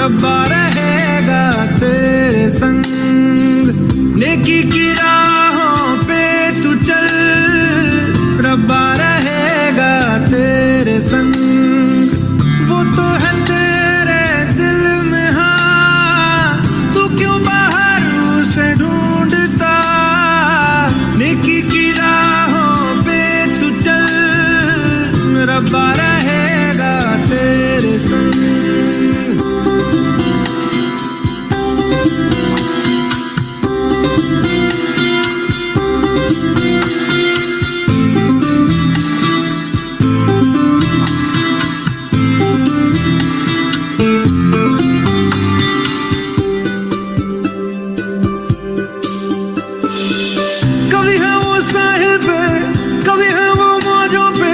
रब्बा रहेगा तेरे संग। नेकी की राहों पे तू चल, रब्बा रहेगा तेरे संग। वो तो है तेरे दिल में, हाँ तू क्यों बाहर उसे ढूंढता। नेकी की राहों पे तू चल, रब्बा रहेगा तेरे संग। कभी है वो साहिल पे, कभी है वो मौजों पे,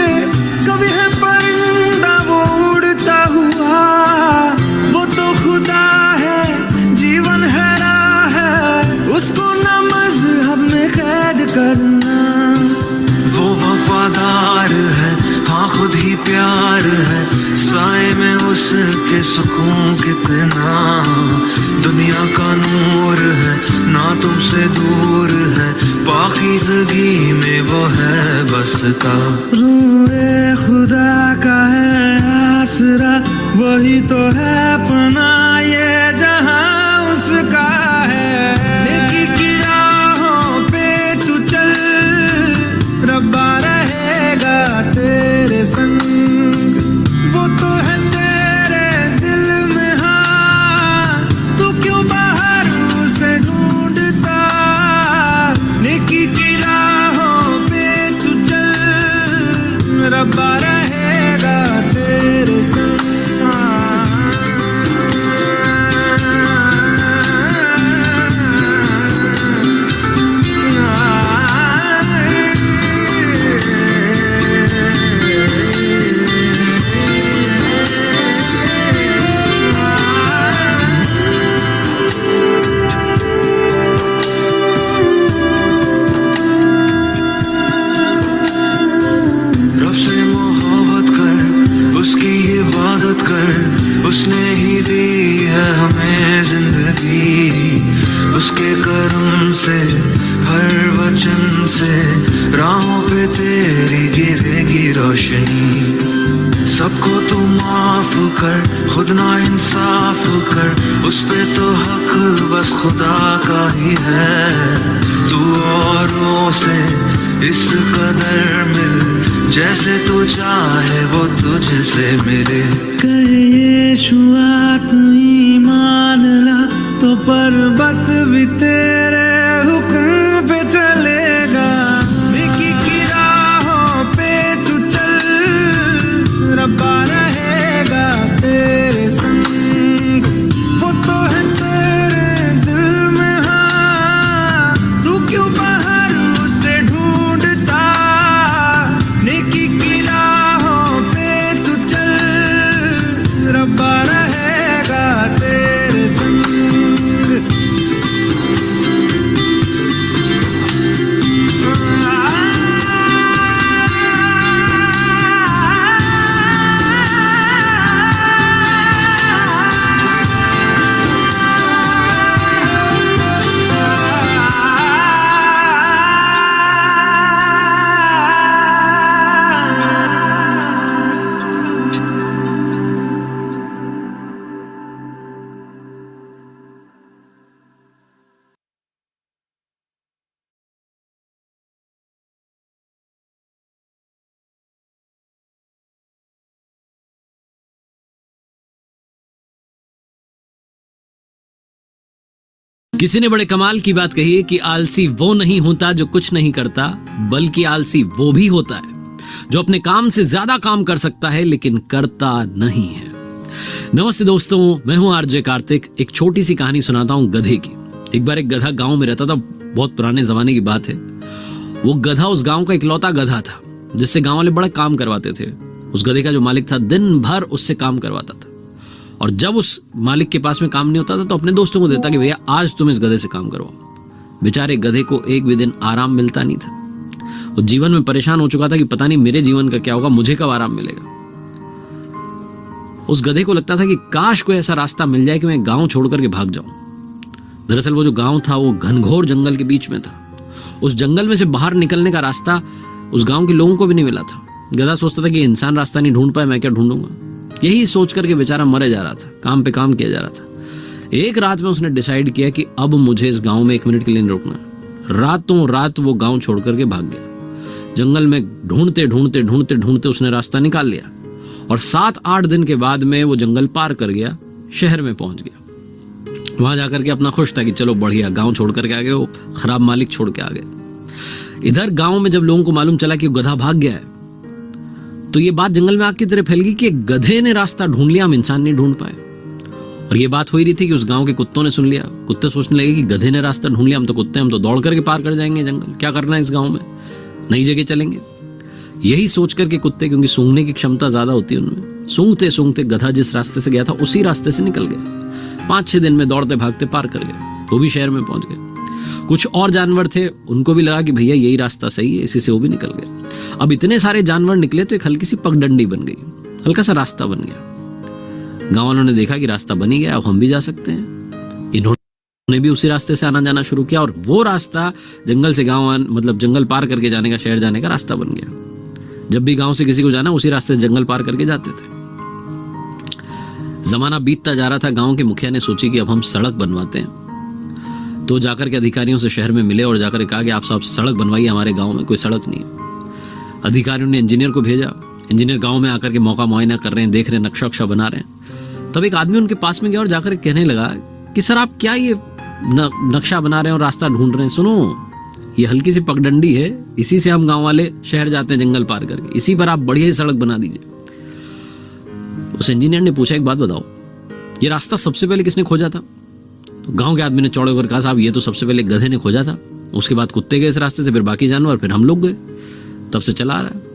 कभी है परिंदा वो उड़ता हुआ। वो तो खुदा है, जीवन है राह है, उसको न मज़हब में कैद करना। वो वफादार है, हाँ खुद ही प्यार है, साए में उसके सुकून कितना। दुनिया का नूर है, ना तुमसे दूर है, पाकीज़गी में वो है बसता। रूए खुदा का है आसरा, वही तो है पनाह ये जहां उसका है। नेकी की राहों पे तू चल, रब्बा रहेगा तेरे संग। वो तो है तेरे दिल में, हाँ तू क्यों बाहर उसे ढूंढता। नेकी की राहों पे तू चल, रब्बा रहेगा तेरे संग। रब से मोहब्बत कर, उसकी इबादत कर, उसने ही दी है हमें जिंदगी। उसके करम से, हर वचन से, राहों पे तेरी गिरेगी रोशनी। सबको तू माफ कर, खुद ना इंसाफ कर, उस पे तो हक बस खुदा का ही है। तू औरों से इस कदर मिल, जैसे तू चाहे वो तुझसे मिले। कहे यीशुआ तू ईमान ला, तो पर्वत भी तेरे हुक्म पे चलेगा। नेकी की राहों पे तू चल, रब्बा रहेगा तेरे संग। वो तो है तेरे दिल में, हाँ तू क्यों बाहर उसे ढूंढता। नेकी की राहों पे तू चल, रब्बा रहेगा तेरे संग। किसी ने बड़े कमाल की बात कही है कि आलसी वो नहीं होता जो कुछ नहीं करता, बल्कि आलसी वो भी होता है जो अपने काम से ज्यादा काम कर सकता है लेकिन करता नहीं है। नमस्ते दोस्तों, मैं हूं आरजे कार्तिक। एक छोटी सी कहानी सुनाता हूं गधे की। एक बार एक गधा गांव में रहता था, बहुत पुराने जमाने की बात है। वो गधा उस गांव का इकलौता गधा था जिससे गांव वाले बड़ा काम करवाते थे। उस गधे का जो मालिक था दिन भर उससे काम करवाता था, और जब उस मालिक के पास में काम नहीं होता था तो अपने दोस्तों को देता कि भैया आज तुम इस गधे से काम करवाओ। बेचारे गधे को एक भी दिन आराम मिलता नहीं था। वो जीवन में परेशान हो चुका था कि पता नहीं मेरे जीवन का क्या होगा, मुझे कब आराम मिलेगा। उस गधे को लगता था कि काश कोई ऐसा रास्ता मिल जाए कि मैं गांव छोड़ करके भाग जाऊं। दरअसल वो जो गांव था वो घनघोर जंगल के बीच में था। उस जंगल में से बाहर निकलने का रास्ता उस गांव के लोगों को भी नहीं मिला था। गधा सोचता था कि इंसान रास्ता नहीं ढूंढ पाए, मैं क्या ढूंढूंगा। यही सोच करके बेचारा मरे जा रहा था, काम पे काम किया जा रहा था। एक रात में उसने डिसाइड किया कि अब मुझे इस गांव में 1 मिनट के लिए नहीं रुकना। रातों रात वो गांव छोड़ करके भाग गया। जंगल में ढूंढते ढूंढते ढूंढते ढूंढते उसने रास्ता निकाल लिया और 7-8 दिन के बाद में वो जंगल पार कर गया, शहर में पहुंच गया। वहां जाकर के अपना खुश था कि चलो बढ़िया, गांव छोड़ करके आ गए, वो खराब मालिक छोड़ के आ गए। इधर गांव में जब लोगों को मालूम चला कि वो गधा भाग गया है, तो ये बात जंगल में आग की तरह फैल गई कि गधे ने रास्ता ढूंढ लिया, हम इंसान नहीं ढूंढ पाए। और ये बात हो ही रही थी कि उस गांव के कुत्तों ने सुन लिया। कुत्ते सोचने लगे कि गधे ने रास्ता ढूंढ लिया, हम तो कुत्ते, हम तो दौड़ करके पार कर जाएंगे जंगल, क्या करना है इस गांव में, नई जगह चलेंगे। यही सोच करके कुत्ते, क्योंकि सूंघने की क्षमता ज्यादा होती है उनमें, सूंघते सूंघते गधा जिस रास्ते से गया था उसी रास्ते से निकल गया। 5-6 दिन में दौड़ते भागते पार कर गए, वो भी शहर में पहुंच गए। कुछ और जानवर थे, उनको भी लगा कि भैया यही रास्ता सही है, इसी से वो भी निकल गए। अब इतने सारे जानवर निकले तो एक हल्की सी पगडंडी बन गई, हल्का सा रास्ता बन गया। गांव वालों ने देखा कि रास्ता बन ही गया, अब हम भी जा सकते हैं। इन्होंने भी उसी रास्ते से आना जाना शुरू किया और वो रास्ता जंगल से गांव, मतलब जंगल पार करके जाने का, शहर जाने का रास्ता बन गया। जब भी गांव से किसी को जाना उसी रास्ते से जंगल पार करके जाते थे। जमाना बीतता जा रहा था। गांव के मुखिया ने सोची कि अब हम सड़क बनवाते हैं। तो जाकर के अधिकारियों से शहर में मिले और जाकर कहा कि आप सब सड़क बनवाइए, हमारे गांव में कोई सड़क नहीं है। अधिकारियों ने इंजीनियर को भेजा। इंजीनियर गांव में आकर के मौका मुआयना कर रहे हैं, देख रहे हैं, नक्शा वक्शा बना रहे हैं। तब एक आदमी उनके पास में गया और जाकर कहने लगा कि सर आप क्या ये नक्शा बना रहे हैं और रास्ता ढूंढ रहे हैं, सुनो ये हल्की सी पगडंडी है, इसी से हम गांव वाले शहर जाते हैं जंगल पार करके, इसी पर आप बढ़िया सड़क बना दीजिए। उस इंजीनियर ने पूछा एक बात बताओ, ये रास्ता सबसे पहले किसने खोजा था? तो गांव के आदमी ने चौड़े होकर कहा साहब ये तो सबसे पहले गधे ने खोजा था, उसके बाद कुत्ते गए इस रास्ते से, फिर बाकी जानवर, फिर हम लोग गए, तब से चला आ रहा है।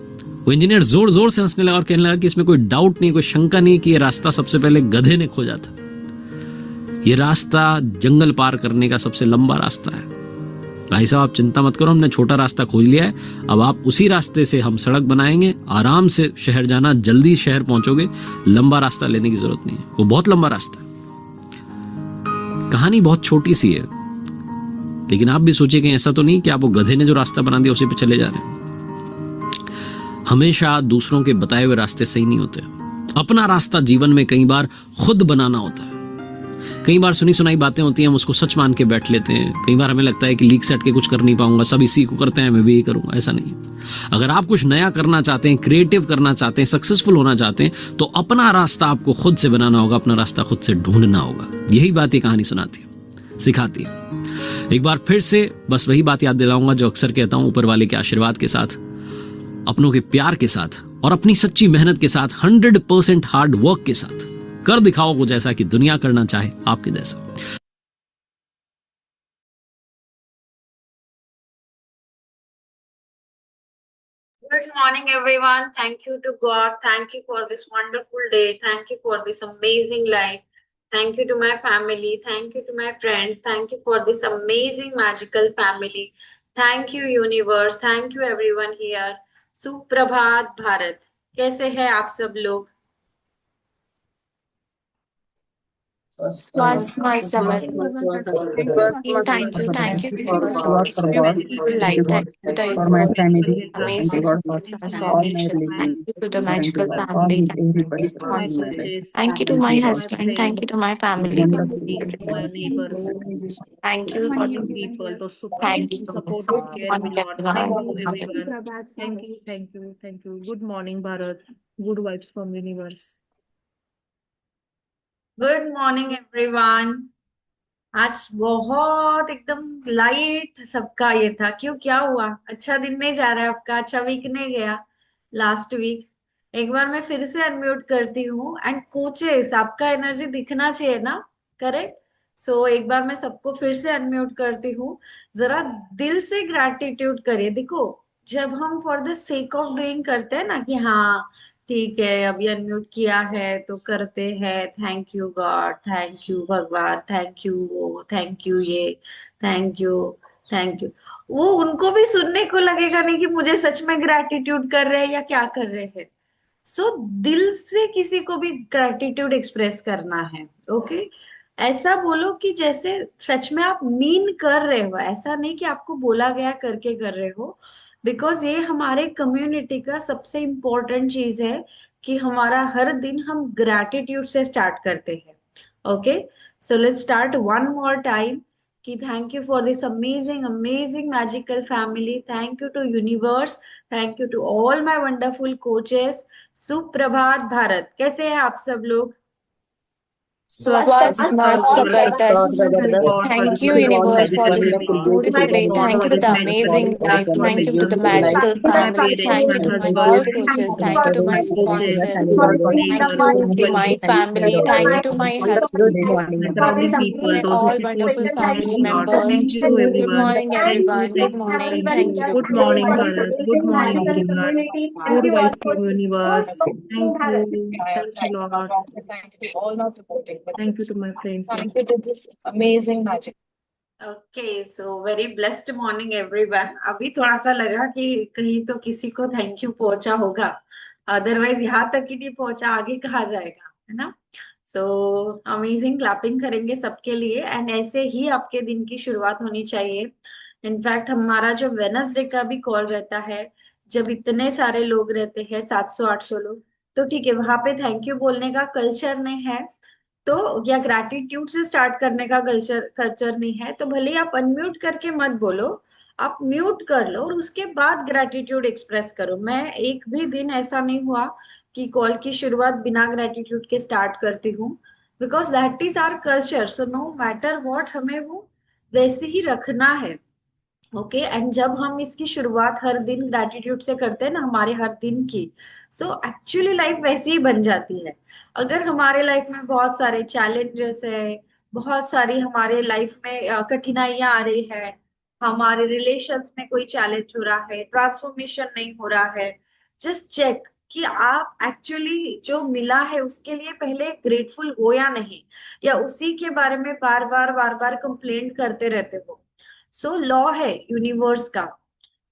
वो इंजीनियर जोर जोर से हंसने लगा और कहने लगा कि इसमें कोई डाउट नहीं, कोई शंका नहीं कि ये रास्ता सबसे पहले गधे ने खोजा था। ये रास्ता जंगल पार करने का सबसे लंबा रास्ता है। भाई साहब आप चिंता मत करो, हमने छोटा रास्ता खोज लिया है, अब आप उसी रास्ते से हम सड़क बनाएंगे, आराम से शहर जाना, जल्दी शहर पहुंचोगे, लंबा रास्ता लेने की जरूरत नहीं है। वो बहुत लंबा रास्ता है। कहानी बहुत छोटी सी है, लेकिन आप भी सोचिए कि ऐसा तो नहीं कि आप वो गधे ने जो रास्ता बना दिया उसी पे चले जा रहे हैं। हमेशा दूसरों के बताए हुए रास्ते सही नहीं होते। अपना रास्ता जीवन में कई बार खुद बनाना होता है। कई बार सुनी सुनाई बातें होती हैं, हम उसको सच मान के बैठ लेते हैं। कई बार हमें लगता है कि लीक सेट के कुछ कर नहीं पाऊंगा, सब इसी को करते हैं, मैं भी यही करूंगा। ऐसा नहीं है। अगर आप कुछ नया करना चाहते हैं, क्रिएटिव करना चाहते हैं, सक्सेसफुल होना चाहते हैं, तो अपना रास्ता आपको खुद से बनाना होगा, अपना रास्ता खुद से ढूंढना होगा। यही बात ये कहानी सुनाती है, सिखाती है। एक बार फिर से बस वही बात याद दिलाऊंगा जो अक्सर कहता हूं, ऊपर वाले के आशीर्वाद के साथ, अपनों के प्यार के साथ और अपनी सच्ची मेहनत के साथ, 100% हार्ड वर्क के साथ कर दिखाओ कुछ ऐसा कि दुनिया करना चाहे आपके जैसा। Good morning, everyone. Thank you to God. Thank you for this wonderful day. Thank you for this amazing life. Thank you to my family. Thank you to my friends. Thank you for this amazing, magical family. Thank you, universe. Thank you, everyone here. सुप्रभात भारत। कैसे हैं आप सब लोग? Was my summer. Thank you because you like that. For my family, Amazing God was transformation. Thank you to the magical family. Thank you to my husband. Thank you to my family. my neighbors, Thank you for the people, those Thank you. supportive care me lot. Thank you Thank everyone. Thank you. Good morning, Bharat. Good vibes from universe. Good morning everyone. आज बहुत एकदम light सबका ये था, क्यों, क्या हुआ? अच्छा दिन नहीं जा रहा है आपका? अच्छा वीक नहीं गया लास्ट वीक? एक बार मैं फिर से अनम्यूट करती हूँ। एंड कोचेस, आपका एनर्जी दिखना चाहिए ना, करेक्ट? सो एक बार मैं सबको फिर से अनम्यूट करती हूँ। जरा दिल से ग्रैटिट्यूड करिए। देखो, जब हम for the sake of doing करते हैं ना कि हाँ ठीक है अभी अनम्यूट किया है तो करते हैं, thank you God, thank you भगवान, थैंक यू वो, थैंक यू ये, थैंक यू, वो उनको भी सुनने को लगेगा नहीं कि मुझे सच में ग्रैटिट्यूड कर रहे हैं या क्या कर रहे हैं। सो दिल से किसी को भी ग्रेटिट्यूड एक्सप्रेस करना है। ओके, ऐसा बोलो कि जैसे सच में आप मीन कर रहे हो, ऐसा नहीं कि आपको बोला गया करके कर रहे हो। बिकॉज ये हमारे कम्युनिटी का सबसे इम्पोर्टेंट चीज है कि हमारा हर दिन हम ग्रैटिट्यूड से स्टार्ट करते हैं। Okay, so let's start one more time कि thank you for this amazing amazing magical family, thank you to universe, thank you to all my wonderful coaches. सुप्रभात भारत, कैसे हैं आप सब लोग? Swasthmast Bhartas. Thank you, universe, for this beautiful day. Thank you to the amazing life. Thank you to the magical family. Thank you to my all coaches. Thank you to my sponsor. Thank you to my family. Thank you to my husband. My all wonderful family members. Good morning, everyone. Good morning. Thank you. Good morning, Bharat. Good morning, everyone. Good vibes from universe. Thank you. Thank you, Lord. Thank you to my friends. Okay, so very blessed morning everyone. अभी थोड़ा सा लगा कि कहीं तो किसी को thank you पहुंचा होगा, अदरवाइज यहाँ तक ही नहीं पहुंचा, आगे कहा जाएगा, है ना? सो अमेजिंग, क्लैपिंग करेंगे सबके लिए। एंड ऐसे ही आपके दिन की शुरुआत होनी चाहिए। इनफैक्ट हमारा जो वेनसडे का भी कॉल रहता है, जब इतने सारे लोग रहते हैं, 700-800 लोग, तो ठीक है, वहां पे थैंक यू बोलने का कल्चर नहीं है, तो या ग्रैटिट्यूड से स्टार्ट करने का कल्चर कल्चर नहीं है, तो भले ही आप अनम्यूट करके मत बोलो, आप म्यूट कर लो और उसके बाद ग्रैटिट्यूड एक्सप्रेस करो। मैं एक भी दिन ऐसा नहीं हुआ कि कॉल की शुरुआत बिना ग्रैटिट्यूड के स्टार्ट करती हूँ, because that is our culture. So no matter what, हमें वो वैसे ही रखना है। ओके, एंड जब हम इसकी शुरुआत हर दिन ग्रैटिट्यूड से करते हैं ना, हमारे हर दिन की, सो एक्चुअली लाइफ वैसी ही बन जाती है। अगर हमारे लाइफ में बहुत सारे चैलेंजेस है, बहुत सारी हमारे लाइफ में कठिनाइयां आ रही है, हमारे रिलेशंस में कोई चैलेंज हो रहा है, ट्रांसफॉर्मेशन नहीं हो रहा है, जस्ट चेक कि आप एक्चुअली जो मिला है उसके लिए पहले ग्रेटफुल हो या नहीं, या उसी के बारे में बार बार कंप्लेंट करते रहते हो। सो लॉ है यूनिवर्स का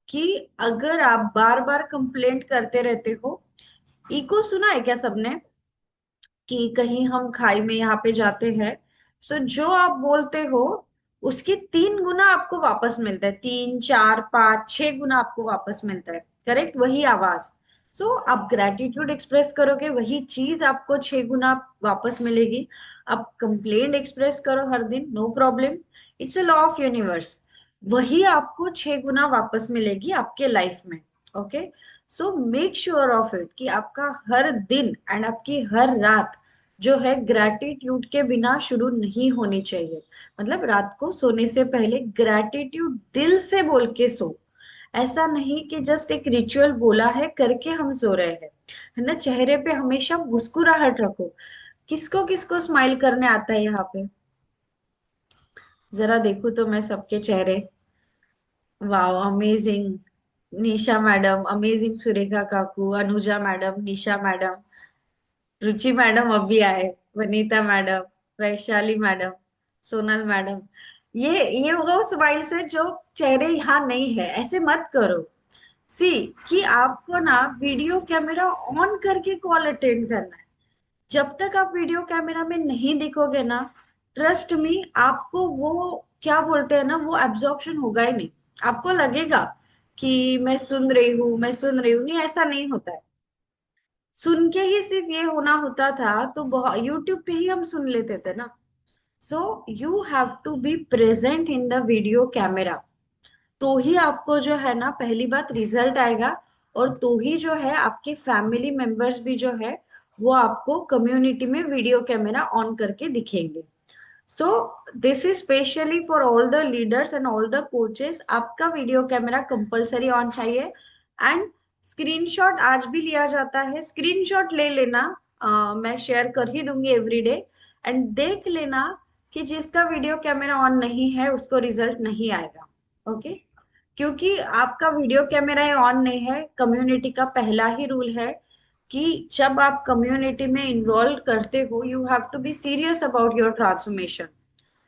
कि अगर आप बार बार कंप्लेंट करते रहते हो, इको सुना है क्या सबने कि कहीं हम खाई में यहाँ पे जाते हैं, सो जो आप बोलते हो उसके 3 गुना आपको वापस मिलता है, 3, 4, 5, 6 गुना आपको वापस मिलता है, करेक्ट? वही आवाज। सो आप ग्रेटिट्यूड एक्सप्रेस करोगे, वही चीज आपको 6 गुना वापस मिलेगी। आप कंप्लेंट एक्सप्रेस करो हर दिन, no problem, it's a law of universe, वही आपको 6 गुना वापस मिलेगी आपके लाइफ में। Okay, so make sure of it कि आपका हर दिन एंड आपकी हर रात जो है ग्रैटिट्यूड के बिना शुरू नहीं होनी चाहिए। मतलब रात को सोने से पहले ग्रैटिट्यूड दिल से बोल के सो, ऐसा नहीं कि जस्ट एक रिचुअल बोला है करके हम सो रहे हैं, है ना? चेहरे पे हमेशा मुस्कुराहट रखो। किसको किसको स्माइल करने आता है यहाँ पे? जरा देखो तो मैं सबके चेहरे। वाओ, अमेजिंग, निशा मैडम अमेजिंग, सुरेखा काकू, अनुजा मैडम, निशा मैडम, रुचि मैडम अभी आए, Vanita madam, Vaishali madam, Sonal madam. ये वो स्माइल्स है जो चेहरे यहाँ नहीं है, ऐसे मत करो। सी कि आपको ना वीडियो कैमरा ऑन करके कॉल अटेंड करना है। जब तक आप वीडियो कैमरा में नहीं दिखोगे ना, ट्रस्ट मी, आपको वो क्या बोलते हैं ना, वो एब्जॉर्प्शन होगा ही नहीं। आपको लगेगा कि मैं सुन रही हूँ, मैं सुन रही हूँ, नहीं, ऐसा नहीं होता है। सुन के ही सिर्फ ये होना होता था तो यूट्यूब पे ही हम सुन लेते थे ना। So you have to be present in the video camera, तो ही आपको जो है ना, पहली बात रिजल्ट आएगा, और तो ही जो है आपके फैमिली मेंबर्स भी जो है वो आपको कम्युनिटी में वीडियो कैमरा ऑन करके दिखेंगे। सो this is specially for all the leaders and all the coaches, आपका वीडियो कैमरा कंपलसरी ऑन चाहिए। एंड स्क्रीनशॉट आज भी लिया जाता है, स्क्रीनशॉट ले लेना, मैं शेयर कर ही दूंगी एवरीडे। एंड देख लेना कि जिसका वीडियो कैमरा ऑन नहीं है उसको रिजल्ट नहीं आएगा। ओके, क्योंकि आपका वीडियो कैमरा ऑन नहीं है, कम्युनिटी का पहला ही रूल है कि जब आप कम्युनिटी में इन्वॉल्व करते हो, you have to be serious about your transformation.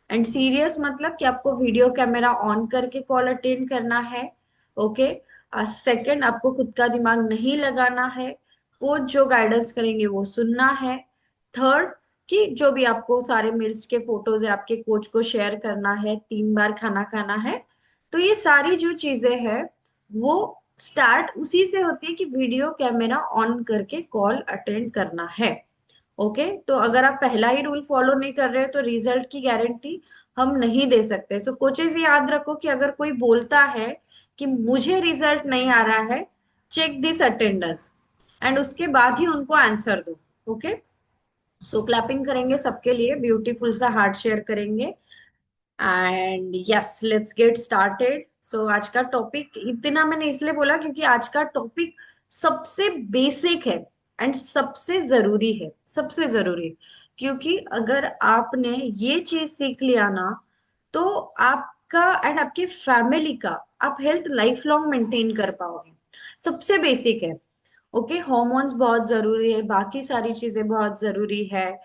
And serious मतलब कि आपको वीडियो कैमरा ऑन करके कॉल अटेंड करना है। ओके, सेकंड, आपको खुद का दिमाग नहीं लगाना है, कोच जो गाइडेंस करेंगे वो सुनना है। थर्ड, कि जो भी आपको सारे मील्स के फोटोज है आपके कोच को शेयर करना है, 3 बार खाना खाना है। तो ये सारी जो चीजें हैं वो स्टार्ट उसी से होती है कि वीडियो कैमरा ऑन करके कॉल अटेंड करना है। ओके, तो अगर आप पहला ही रूल फॉलो नहीं कर रहे हो तो रिजल्ट की गारंटी हम नहीं दे सकते। सो कोचेस याद रखो कि अगर कोई बोलता है कि मुझे रिजल्ट नहीं आ रहा है, चेक दिस अटेंडेंस, एंड उसके बाद ही उनको आंसर दो। ओके, सो क्लैपिंग करेंगे सबके लिए, ब्यूटीफुल सा हार्ट शेयर करेंगे। And yes, let's get started. So आज का टॉपिक इतना मैंने इसलिए बोला क्योंकि आज का टॉपिक सबसे बेसिक है एंड सबसे जरूरी है, सबसे जरूरी। क्योंकि अगर आपने ये चीज सीख लिया ना, तो आपका एंड आपकी फैमिली का आप हेल्थ लाइफ लॉन्ग मेंटेन कर पाओगे। सबसे बेसिक है। ओके, हॉर्मोन्स बहुत जरूरी है, बाकी सारी चीजें बहुत जरूरी है,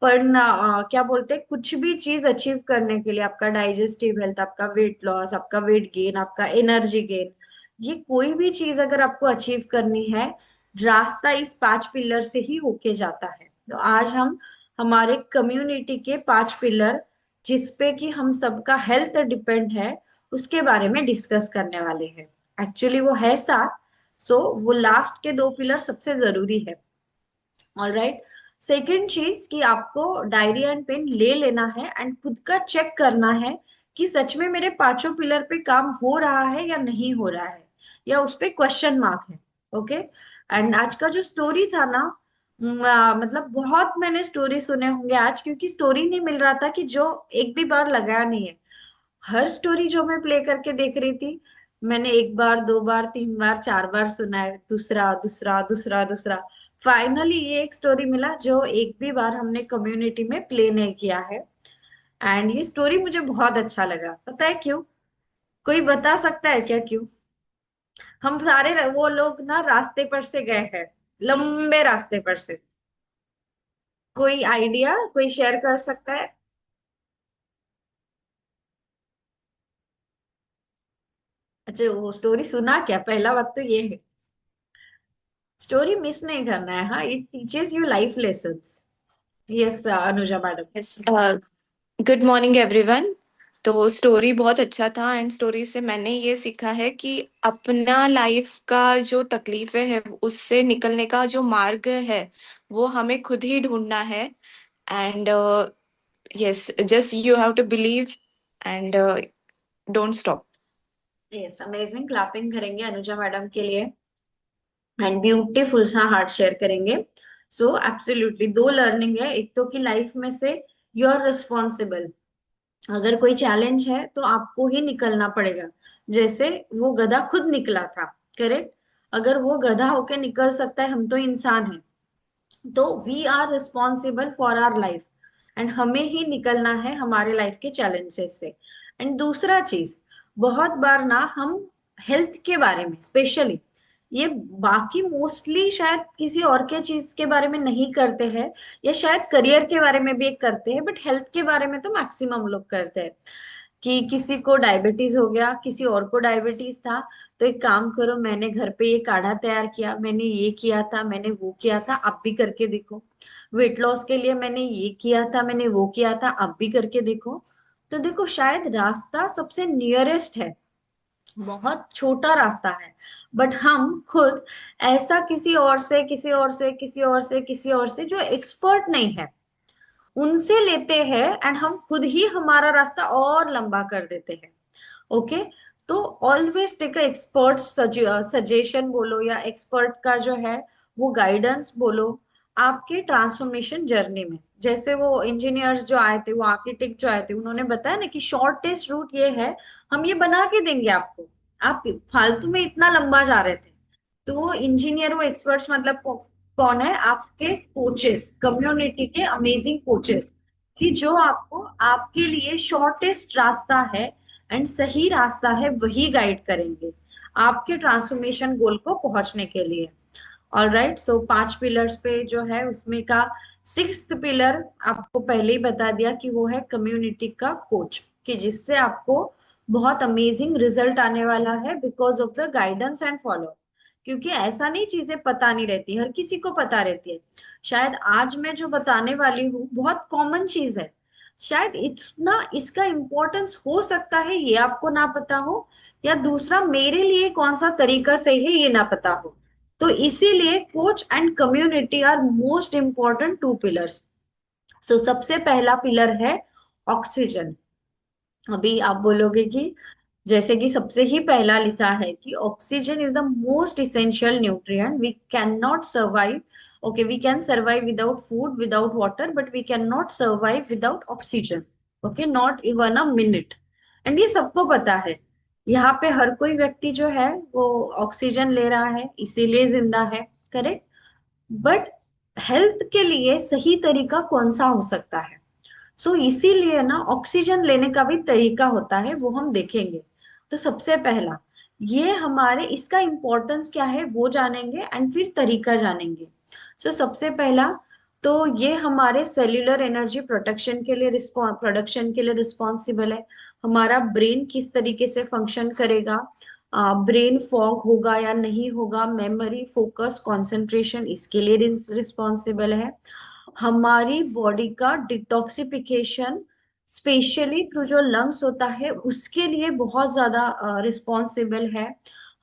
पर ना क्या बोलते हैं, कुछ भी चीज अचीव करने के लिए आपका डाइजेस्टिव हेल्थ, आपका वेट लॉस, आपका वेट गेन, आपका एनर्जी गेन, ये कोई भी चीज अगर आपको अचीव करनी है, रास्ता इस 5 पिलर से ही होके जाता है। तो आज हम हमारे कम्युनिटी के 5 पिलर, जिसपे कि हम सबका हेल्थ डिपेंड है, उसके बारे में डिस्कस करने वाले हैं। एक्चुअली वो है 7। सो वो लास्ट के 2 पिलर सबसे जरूरी है। ऑलराइट, सेकेंड चीज कि आपको डायरी एंड पेन ले लेना है एंड खुद का चेक करना है कि सच में मेरे 5 पिलर पे काम हो रहा है या नहीं हो रहा है, या उस पे क्वेश्चन मार्क है। ओके, एंड आज का जो स्टोरी था ना, मतलब बहुत मैंने स्टोरी सुने होंगे आज, क्योंकि स्टोरी नहीं मिल रहा था कि जो एक भी बार लगाया नहीं है। हर स्टोरी जो मैं प्ले करके देख रही थी, मैंने 1 बार, 2 बार, 3 बार, 4 बार सुना है, दूसरा दूसरा दूसरा दूसरा। फाइनली ये एक स्टोरी मिला जो एक भी बार हमने कम्युनिटी में प्ले नहीं किया है, एंड ये स्टोरी मुझे बहुत अच्छा लगा। पता है क्यों? कोई बता सकता है क्या क्यों? हम सारे वो लोग ना रास्ते पर से गए हैं, लंबे रास्ते पर से। कोई आइडिया कोई शेयर कर सकता है? अच्छा, वो स्टोरी सुना क्या? पहला बात तो ये है, स्टोरी मिस नहीं करना है। हाँ, it teaches you life lessons. Yes Anuja madam. Yes, good morning everyone. तो स्टोरी बहुत अच्छा था एंड स्टोरी से मैंने ये सीखा है कि अपना लाइफ का जो तकलीफें है उससे निकलने का जो मार्ग है वो हमें खुद ही ढूंढना है। And yes, just you have to believe and don't stop. Yes, amazing, clapping करेंगे अनुजा मैडम के लिए एंड ब्यूटीफुल सा हार्ट शेयर करेंगे। सो एब्सोल्युटली 2 लर्निंग है, एक तो कि लाइफ में से यू आर रिस्पॉन्सिबल। अगर कोई चैलेंज है तो आपको ही निकलना पड़ेगा, जैसे वो गधा खुद निकला था। करेक्ट, अगर वो गधा होके निकल सकता है, हम तो इंसान हैं, तो we are responsible for our life, and हमें ही निकलना है हमारे लाइफ के चैलेंजेस से। एंड दूसरा चीज, बहुत बार ना हम हेल्थ के बारे में स्पेशली, ये बाकी मोस्टली शायद किसी और के चीज के बारे में नहीं करते हैं, या शायद करियर के बारे में भी एक करते हैं, बट हेल्थ के बारे में तो मैक्सिमम लोग करते हैं। कि किसी को डायबिटीज हो गया, किसी और को डायबिटीज था, तो एक काम करो, मैंने घर पे ये काढ़ा तैयार किया, मैंने ये किया था, मैंने वो किया था, आप भी करके देखो। वेट लॉस के लिए मैंने ये किया था, मैंने वो किया था, आप भी करके देखो। तो देखो, शायद रास्ता सबसे नियरेस्ट है, बहुत छोटा रास्ता है, बट हम खुद ऐसा किसी और से, किसी और से, किसी और से, किसी और से जो एक्सपर्ट नहीं है, उनसे लेते हैं, एंड हम खुद ही हमारा रास्ता और लंबा कर देते हैं। ओके, तो always take a expert suggestion बोलो, या एक्सपर्ट का जो है वो गाइडेंस बोलो, आपके ट्रांसफॉर्मेशन जर्नी में। जैसे वो इंजीनियर्स जो आए थे, वो आर्किटेक्ट जो आए थे, उन्होंने बताया ना कि शॉर्टेस्ट रूट ये है, हम ये बना के देंगे आपको, आप फालतू में इतना लंबा जा रहे थे। तो वो इंजीनियर, वो एक्सपर्ट्स मतलब कौन है? आपके कोचेस, कम्युनिटी के अमेजिंग कोचेस, कि जो आपको आपके लिए शॉर्टेस्ट रास्ता है एंड सही रास्ता है वही गाइड करेंगे आपके ट्रांसफॉर्मेशन गोल को पहुंचने के लिए। ऑल राइट, सो 5 पिलर्स पे जो है उसमें का 6th पिलर आपको पहले ही बता दिया कि वो है कम्युनिटी का कोच, कि जिससे आपको बहुत अमेजिंग रिजल्ट आने वाला है because of the guidance and follow. क्योंकि ऐसा नहीं चीजें पता नहीं रहती, हर किसी को पता रहती है। शायद आज मैं जो बताने वाली हूँ बहुत कॉमन चीज है, शायद इतना इसका इम्पोर्टेंस हो सकता है ये आपको ना पता हो, या दूसरा मेरे लिए कौन सा तरीका सही है ये ना पता हो। तो इसीलिए coach and community are most important two pillars. So सबसे पहला पिलर है ऑक्सीजन। अभी आप बोलोगे कि जैसे कि सबसे ही पहला लिखा है कि oxygen is the most essential nutrient, we can not survive. Okay, we can survive without food without water, but we can not survive without oxygen. Okay, not even a minute. And ये सबको पता है, यहाँ पे हर कोई व्यक्ति जो है वो ऑक्सीजन ले रहा है इसीलिए जिंदा है। करेक्ट। बट हेल्थ के लिए सही तरीका कौन सा हो सकता है? इसीलिए ना ऑक्सीजन लेने का भी तरीका होता है, वो हम देखेंगे। तो सबसे पहला ये हमारे इसका इंपॉर्टेंस क्या है वो जानेंगे, एंड फिर तरीका जानेंगे। सबसे पहला तो ये हमारे सेल्यूलर एनर्जी प्रोडक्शन के लिए रिस्पॉन्सिबल है। हमारा ब्रेन किस तरीके से फंक्शन करेगा, ब्रेन फॉग होगा या नहीं होगा, मेमोरी, फोकस, कंसंट्रेशन, इसके लिए रिस्पॉन्सिबल है। हमारी बॉडी का डिटॉक्सिफिकेशन स्पेशली थ्रू जो लंग्स होता है उसके लिए बहुत ज्यादा रिस्पॉन्सिबल है।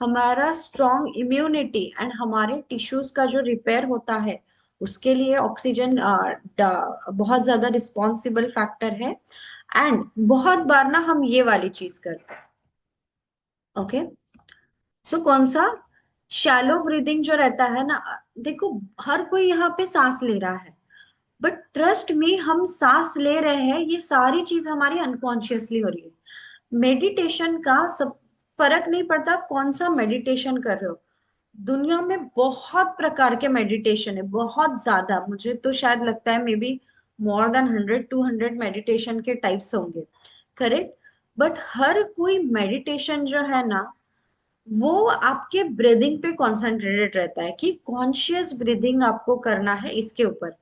हमारा स्ट्रॉन्ग इम्यूनिटी एंड हमारे टिश्यूज का जो रिपेयर होता है उसके लिए ऑक्सीजन बहुत ज्यादा रिस्पॉन्सिबल फैक्टर है। एंड बहुत बार ना हम ये वाली चीज करते हैं। ओके, कौन सा? शैलो ब्रीदिंग जो रहता है ना, देखो हर कोई यहाँ पे सांस ले रहा है, बट ट्रस्ट में हम सांस ले रहे हैं ये सारी चीज हमारी अनकॉन्शियसली हो रही है। मेडिटेशन का सब फर्क नहीं पड़ता आप कौन सा मेडिटेशन कर रहे हो। दुनिया में बहुत प्रकार के मेडिटेशन है, बहुत ज्यादा, मुझे तो शायद लगता है may be more than 100-200 meditation के टाइप्स होंगे। करेक्ट। बट हर कोई मेडिटेशन जो है ना वो आपके ब्रीदिंग पे कॉन्सेंट्रेटेड रहता है कि कॉन्शियस ब्रीदिंग आपको करना है इसके ऊपर।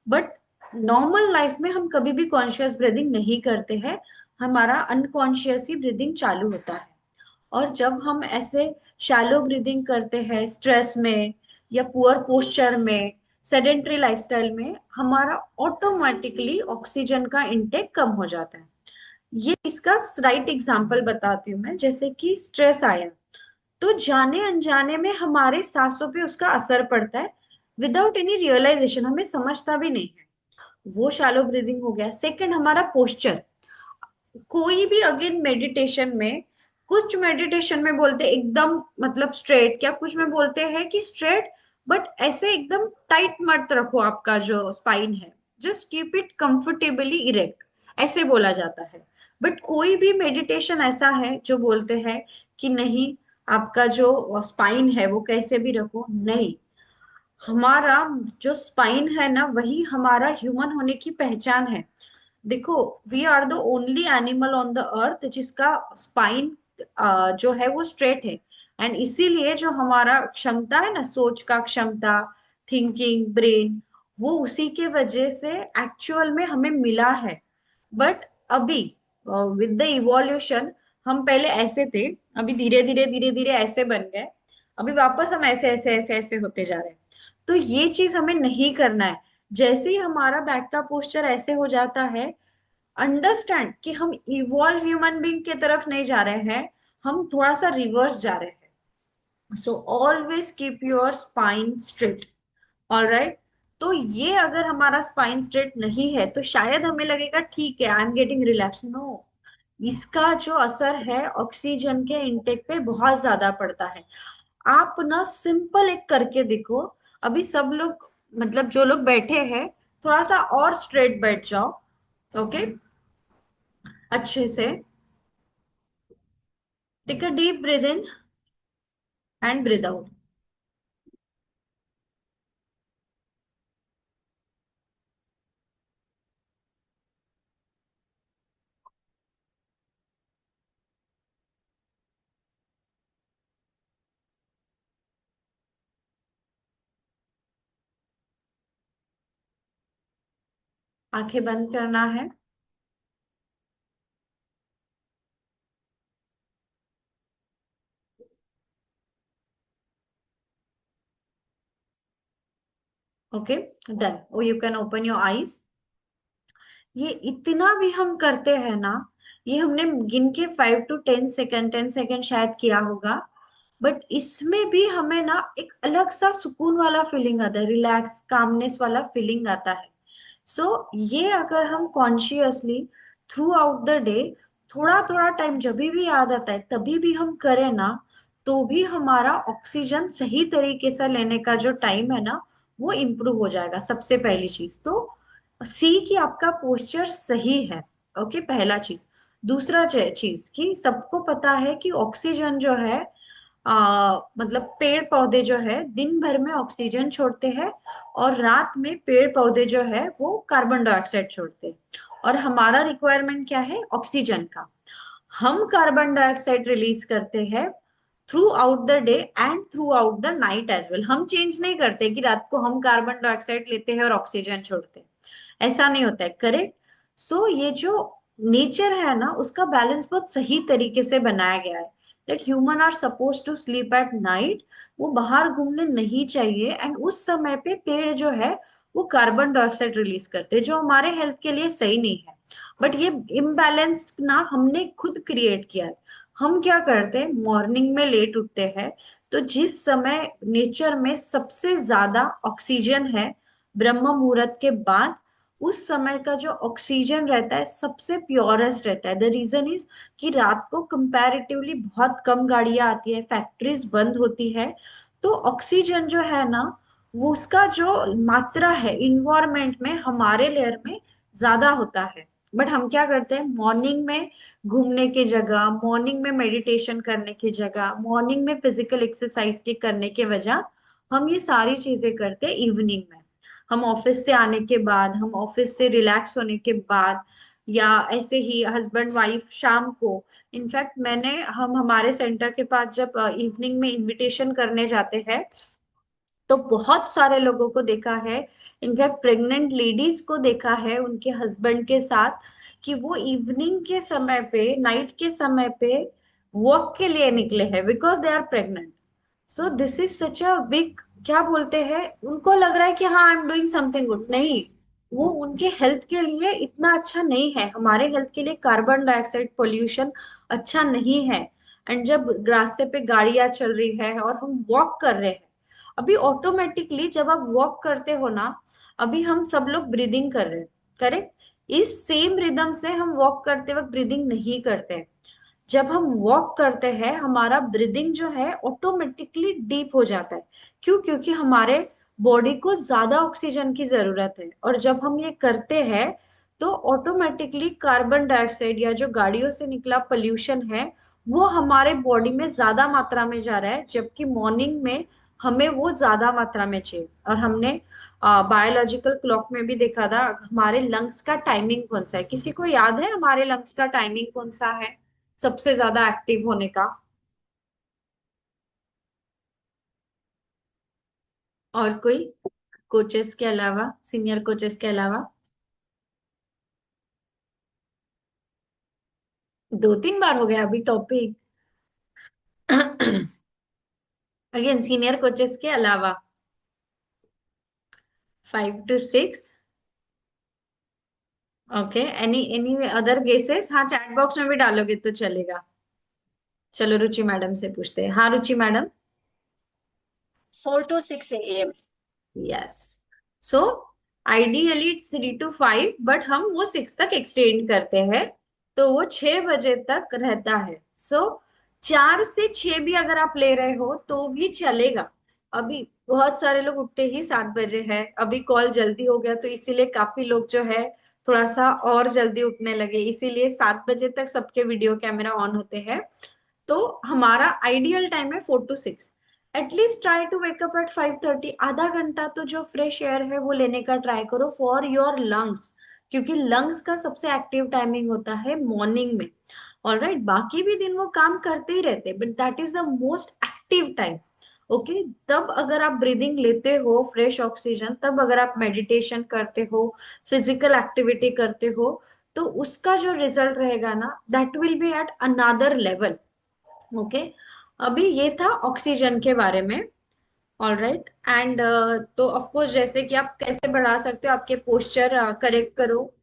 बट नॉर्मल लाइफ में हम कभी भी कॉन्शियस ब्रीदिंग नहीं करते हैं, हमारा अनकॉन्शियस ही ब्रीदिंग चालू होता है। और जब हम ऐसे शैलो ब्रीदिंग करते हैं स्ट्रेस में या पुअर पोस्चर में, सेडेंट्री लाइफस्टाइल में, हमारा ऑटोमेटिकली ऑक्सीजन का इंटेक कम हो जाता है। ये इसका राइट एग्जांपल बताती हूँ मैं। जैसे कि स्ट्रेस आया तो जाने अनजाने में हमारे सांसों पे उसका असर पड़ता है, विदाउट एनी रियलाइजेशन, हमें समझता भी नहीं है। वो शैलो ब्रीदिंग हो गया। सेकंड, हमारा पोस्चर। कोई भी अगेन मेडिटेशन में, कुछ मेडिटेशन में बोलते हैं एकदम मतलब स्ट्रेट, क्या कुछ में बोलते हैं कि स्ट्रेट, बट ऐसे एकदम टाइट मत रखो आपका जो स्पाइन है, just keep it comfortably erect, ऐसे बोला जाता है। बट कोई भी मेडिटेशन ऐसा है जो बोलते हैं कि नहीं, आपका जो स्पाइन है वो कैसे भी रखो, नहीं। हमारा जो स्पाइन है ना वही हमारा ह्यूमन होने की पहचान है। देखो, we are the only animal on the earth जिसका स्पाइन जो है वो स्ट्रेट है। एंड इसीलिए जो हमारा क्षमता है ना, सोच का क्षमता, थिंकिंग ब्रेन, वो उसी के वजह से एक्चुअल में हमें मिला है। बट अभी विद द इवोल्यूशन हम पहले ऐसे थे, अभी धीरे धीरे धीरे धीरे ऐसे बन गए, अभी वापस हम ऐसे ऐसे ऐसे ऐसे होते जा रहे हैं। तो ये चीज हमें नहीं करना है। जैसे ही हमारा बैक का पोस्चर ऐसे हो जाता है, अंडरस्टैंड कि हम इवॉल्व ह्यूमन बीइंग की तरफ नहीं जा रहे हैं, हम थोड़ा सा रिवर्स जा रहे हैं। Always keep your spine straight. Alright. तो ये अगर हमारा स्पाइन स्ट्रेट नहीं है तो शायद हमें लगेगा ठीक है, I am getting relax. No, इसका जो असर है ऑक्सीजन के इनटेक पे बहुत ज्यादा पड़ता है। आप ना सिंपल एक करके देखो। अभी सब लोग, मतलब जो लोग बैठे हैं, थोड़ा सा और स्ट्रेट बैठ जाओ। ओके, अच्छे से take a deep breath in and breath out. आंखें बंद करना है। Okay, done, oh you can open your eyes. ये इतना भी हम करते हैं ना, ये हमने गिन के 5 to 10 सेकेंड, 10 सेकेंड शायद किया होगा, बट इसमें भी हमें ना एक अलग सा सुकून वाला फीलिंग आता है, रिलैक्स कामनेस वाला फीलिंग आता है। सो ये अगर हम consciously through out the day थोड़ा थोड़ा टाइम जब भी याद आता है तभी भी हम करें ना, तो भी हमारा ऑक्सीजन सही तरीके से लेने का जो टाइम है ना, वो इम्प्रूव हो जाएगा। सबसे पहली चीज तो सी कि आपका पोस्चर सही है। ओके, पहला चीज। दूसरा चीज कि सबको पता है कि ऑक्सीजन जो है, मतलब पेड़ पौधे जो है दिन भर में ऑक्सीजन छोड़ते हैं, और रात में पेड़ पौधे जो है वो कार्बन डाइऑक्साइड छोड़ते हैं। और हमारा रिक्वायरमेंट क्या है? ऑक्सीजन का। हम कार्बन डाइऑक्साइड रिलीज करते हैं throughout the day and throughout the night as well. हम चेंज नहीं करते कि रात को हम कार्बन डाइऑक्साइड लेते हैं और ऑक्सीजन छोड़ते हैं, ऐसा नहीं होता है, करेक्ट? सो ये जो नेचर है ना, उसका बैलेंस बहुत सही तरीके से बनाया गया है। That human are suppose to sleep at night, वो बाहर घूमने नहीं चाहिए, एंड उस समय पे पेड़ जो है वो कार्बन डाइऑक्साइड रिलीज करते हैं, जो हमारे हेल्थ के लिए सही नहीं है। बट ये इम्बैलेंस ना हमने खुद क्रिएट किया है। हम क्या करते हैं, मॉर्निंग में लेट उठते हैं, तो जिस समय नेचर में सबसे ज्यादा ऑक्सीजन है ब्रह्म मुहूर्त के बाद, उस समय का जो ऑक्सीजन रहता है सबसे प्योरेस्ट रहता है। द रीजन इज कि रात को कंपैरेटिवली बहुत कम गाड़ियां आती है, फैक्ट्रीज बंद होती है, तो ऑक्सीजन जो है ना, वो उसका जो मात्रा है इन्वायरमेंट में हमारे लेयर में ज्यादा होता है। बट हम क्या करते हैं, मॉर्निंग में घूमने की जगह, मॉर्निंग में मेडिटेशन करने की जगह, मॉर्निंग में फिजिकल एक्सरसाइज के करने के वजह हम ये सारी चीजें करते हैं इवनिंग में। हम ऑफिस से आने के बाद, हम ऑफिस से रिलैक्स होने के बाद, या ऐसे ही हस्बैंड वाइफ शाम को। इनफैक्ट हम हमारे सेंटर के पास जब इवनिंग में इनविटेशन करने जाते हैं, तो बहुत सारे लोगों को देखा है, इनफैक्ट प्रेग्नेंट लेडीज को देखा है उनके हस्बैंड के साथ, कि वो इवनिंग के समय पे, नाइट के समय पे वॉक के लिए निकले हैं because they are pregnant. So this is such a big, क्या बोलते हैं, उनको लग रहा है कि हाँ I am doing something good. नहीं, वो उनके हेल्थ के लिए इतना अच्छा नहीं है। हमारे हेल्थ के लिए कार्बन डाइऑक्साइड पोल्यूशन अच्छा नहीं है। एंड जब रास्ते पे गाड़ियां चल रही है और हम वॉक कर रहे हैं, अभी ऑटोमेटिकली जब आप वॉक करते हो ना, अभी हम सब लोग ब्रीदिंग कर रहे हैं, करेक्ट? इस सेम रिदम से हम वॉक करते वक्त ब्रीदिंग नहीं करते। जब हम वॉक करते हैं हमारा ब्रीदिंग जो है ऑटोमेटिकली डीप हो जाता है। क्यों? क्योंकि हमारे बॉडी को ज्यादा ऑक्सीजन की जरूरत है, और जब हम ये करते हैं तो ऑटोमेटिकली कार्बन डाइऑक्साइड या जो गाड़ियों से निकला पोल्यूशन है वो हमारे बॉडी में ज्यादा मात्रा में जा रहा है, जबकि मॉर्निंग में हमें वो ज्यादा मात्रा में चाहिए। और हमने बायोलॉजिकल क्लॉक में भी देखा था हमारे लंग्स का टाइमिंग कौन सा है। किसी को याद है हमारे लंग्स का टाइमिंग कौन सा है सबसे ज्यादा एक्टिव होने का? और कोई, कोचेस के अलावा, सीनियर कोचेस के अलावा? 2-3 बार हो गया अभी टॉपिक। अगेन सीनियर कोचेस के अलावा 5 to 6। Okay, any any other guesses? हाँ, चैट बॉक्स में भी डालोगे तो चलेगा। चलो रुचि मैडम से पूछते हैं। हाँ Ruchi madam. 4 to 6 a.m. Yes. So ideally it's 3 to 5, but हम वो 6 तक एक्सटेंड करते हैं, तो वो 6 बजे तक रहता है। सो 4 से 6 भी अगर आप ले रहे हो तो भी चलेगा। अभी बहुत सारे लोग उठते ही 7 बजे है, अभी कॉल जल्दी हो गया तो इसीलिए काफी लोग जो है थोड़ा सा और जल्दी उठने लगे, इसीलिए 7 बजे तक सबके वीडियो कैमरा ऑन होते हैं। तो हमारा आइडियल टाइम है 4 to 6। At least try to wake up at 5:30। आधा घंटा तो जो फ्रेश एयर है वो लेने का ट्राई करो फॉर योर लंग्स, क्योंकि लंग्स का सबसे एक्टिव टाइमिंग होता है मॉर्निंग में। ऑलराइट, बाकी भी दिन वो काम करते ही रहते, but that is the most active time. Okay, तब अगर आप ब्रीदिंग लेते हो फ्रेश ऑक्सीजन, तब अगर आप मेडिटेशन करते हो, फिजिकल एक्टिविटी करते हो, तो उसका जो रिजल्ट रहेगा ना, that will be at another level. Okay, अभी ये था ऑक्सीजन के बारे में। ऑल राइट एंड तो ऑफ कोर्स जैसे कि आप कैसे बढ़ा सकते हो, आपके पोस्चर करेक्ट करो।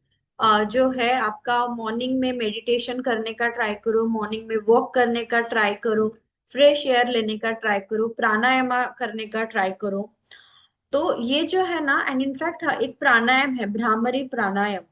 जो है आपका मॉर्निंग में मेडिटेशन करने का ट्राई करो, मॉर्निंग में वॉक करने का ट्राई करो, फ्रेश एयर लेने का ट्राई करो, प्राणायाम करने का ट्राई करो। तो ये जो है ना, एंड इनफैक्ट एक प्राणायाम है भ्रामरी प्राणायाम,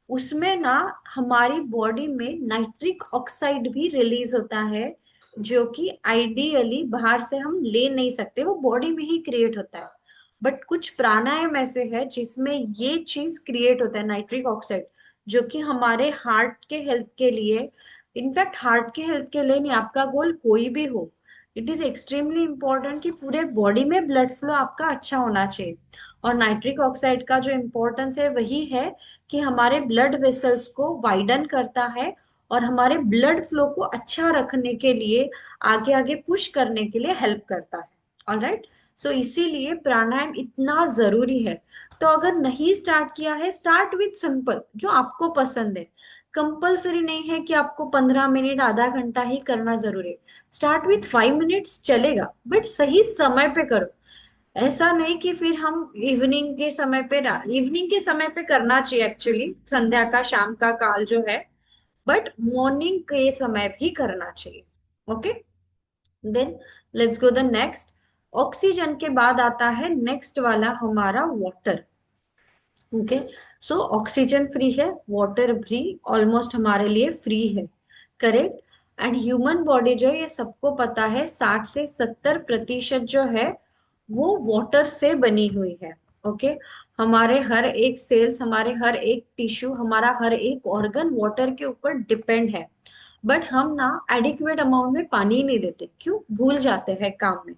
उसमें ना हमारी बॉडी में नाइट्रिक ऑक्साइड भी रिलीज होता है, जो कि आइडियली बाहर से हम ले नहीं सकते, वो बॉडी में ही क्रिएट होता है। बट कुछ प्राणायाम ऐसे है जिसमें ये चीज क्रिएट होता है नाइट्रिक ऑक्साइड, जो कि हमारे हार्ट के हेल्थ के लिए, इनफैक्ट हार्ट के हेल्थ के लिए नहीं, आपका गोल कोई भी हो, इट इज एक्सट्रीमली इंपॉर्टेंट कि पूरे बॉडी में ब्लड फ्लो आपका अच्छा होना चाहिए। और नाइट्रिक ऑक्साइड का जो इम्पोर्टेंस है वही है कि हमारे ब्लड वेसल्स को वाइडन करता है और हमारे ब्लड फ्लो को अच्छा रखने के लिए, आगे आगे पुश करने के लिए हेल्प करता है। ऑलराइट, सो इसीलिए प्राणायाम इतना जरूरी है। तो अगर नहीं स्टार्ट किया है, स्टार्ट विथ सिंपल जो आपको पसंद है। कंपल्सरी नहीं है कि आपको 15 मिनट आधा घंटा ही करना जरूरी है। स्टार्ट विथ 5 मिनट्स चलेगा, बट सही समय पे करो। ऐसा नहीं कि फिर हम इवनिंग के समय पे, इवनिंग के समय पे करना चाहिए एक्चुअली, संध्या का शाम का काल जो है, बट मॉर्निंग के समय भी करना चाहिए। Okay, then let's go the next. Oxygen के बाद आता है नेक्स्ट वाला हमारा water. Okay, so oxygen free है, वाटर भी ऑलमोस्ट हमारे लिए फ्री है, करेक्ट। एंड ह्यूमन बॉडी जो है, ये सबको पता है, 60 से 70% जो है वो वाटर से बनी हुई है। ओके, हमारे हर एक सेल्स, हमारे हर एक टिश्यू, हमारा हर एक ऑर्गन वाटर के ऊपर डिपेंड है। बट हम ना एडिक्वेट अमाउंट में पानी नहीं देते, क्यों, भूल जाते हैं काम में।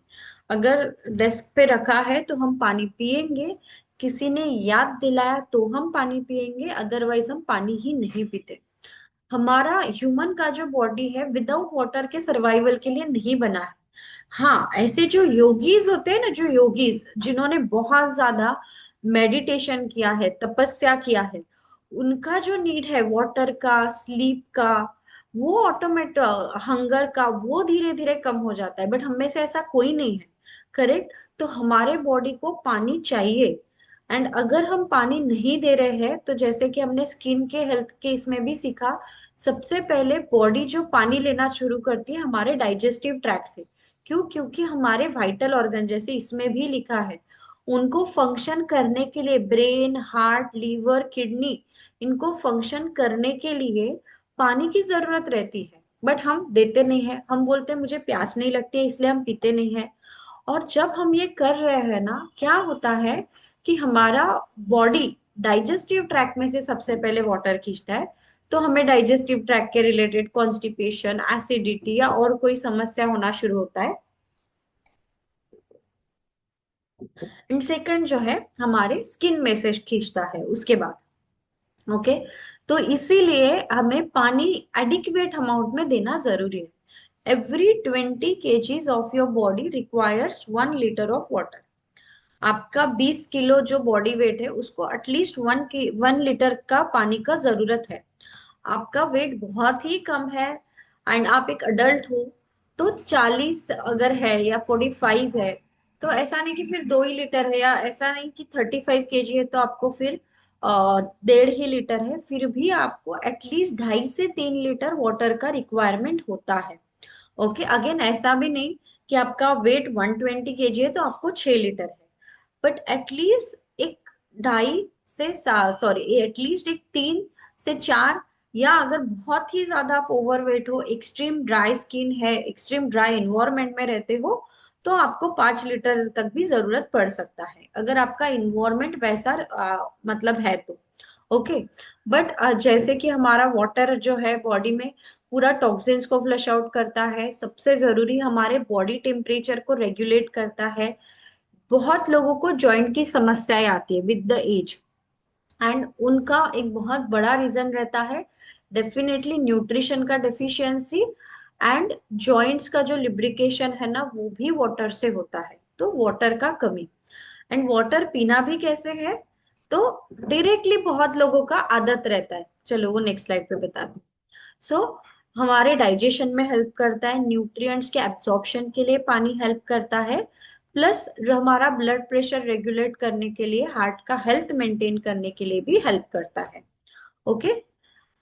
अगर डेस्क पे रखा है तो हम पानी पिएंगे, किसी ने याद दिलाया तो हम पानी पिएंगे, अदरवाइज हम पानी ही नहीं पीते। हमारा ह्यूमन का जो बॉडी है विदाउट वाटर के सर्वाइवल के लिए नहीं बना है। हाँ, ऐसे जो योगीज होते हैं ना, जो योगीज जिन्होंने बहुत ज्यादा मेडिटेशन किया है, तपस्या किया है, उनका जो नीड है वाटर का, स्लीप का, वो ऑटोमेट, हंगर का, वो धीरे धीरे कम हो जाता है। बट हम में से ऐसा कोई नहीं है, करेक्ट। तो हमारे बॉडी को पानी चाहिए। एंड अगर हम पानी नहीं दे रहे हैं, तो जैसे कि हमने स्किन के हेल्थ के इसमें भी सीखा, सबसे पहले बॉडी जो पानी लेना शुरू करती है हमारे डाइजेस्टिव ट्रैक से। क्यों? क्योंकि हमारे वाइटल ऑर्गन, जैसे इसमें भी लिखा है, उनको फंक्शन करने के लिए, ब्रेन, हार्ट, लीवर, किडनी, इनको फंक्शन करने के लिए पानी की जरूरत रहती है। बट हम देते नहीं है, हम बोलते हैं मुझे प्यास नहीं लगती है इसलिए हम पीते नहीं है। और जब हम ये कर रहे हैं ना, क्या होता है कि हमारा बॉडी डाइजेस्टिव ट्रैक में से सबसे पहले वाटर खींचता है, तो हमें डाइजेस्टिव ट्रैक के रिलेटेड कॉन्स्टिपेशन, एसिडिटी या और कोई समस्या होना शुरू होता है। एंड सेकंड जो है हमारे स्किन में से खींचता है उसके बाद। ओके, तो इसीलिए हमें पानी एडिक्वेट अमाउंट में देना जरूरी है। Every 20 kgs of your body requires 1 litre of water. आपका 20 किलो जो बॉडी वेट है, उसको एटलीस्ट 1 लीटर का पानी का जरूरत है। आपका वेट बहुत ही कम है एंड आप एक अडल्ट हो, तो 40 अगर है या 45 है, तो ऐसा नहीं कि फिर 2 ही लीटर है, या ऐसा नहीं कि 35 kg है तो आपको फिर 1.5 ही लीटर है। फिर भी आपको एटलीस्ट 2.5 से 3 लीटर वाटर का रिक्वायरमेंट होता है। ओके, अगेन ऐसा भी नहीं कि आपका वेट 120 kg है तो आपको 6 लीटर है, बट एटलीस्ट एक ढाई से सॉरी एटलीस्ट एक 3 से 4, या अगर बहुत ही ज्यादा आप ओवरवेट हो, एक्सट्रीम ड्राई स्किन है, एक्सट्रीम ड्राई इन्वायरमेंट में रहते हो, तो आपको 5 लीटर तक भी जरूरत पड़ सकता है, अगर आपका इन्वायरमेंट वैसा मतलब है तो। ओके, बट जैसे कि हमारा वाटर जो है बॉडी में पूरा टॉक्सिन्स को फ्लश आउट करता है, सबसे जरूरी हमारे बॉडी टेम्परेचर को रेगुलेट करता है। बहुत लोगों को जॉइंट की समस्याएं आती है विद द एज, एंड उनका एक बहुत बड़ा रीजन रहता है डेफिनेटली न्यूट्रिशन का डेफिशिएंसी, एंड जॉइंट्स का जो लिब्रिकेशन है ना, वो भी वाटर से होता है, तो वाटर का कमी। एंड वाटर पीना भी कैसे है, तो डायरेक्टली बहुत लोगों का आदत रहता है, चलो वो नेक्स्ट स्लाइड पे बताते हैं। सो हमारे डाइजेशन में हेल्प करता है, न्यूट्रिएंट्स के एब्जॉर्प्शन के लिए पानी हेल्प करता है, प्लस हमारा ब्लड प्रेशर रेगुलेट करने के लिए, हार्ट का हेल्थ मेंटेन करने के लिए भी हेल्प करता है। ओके।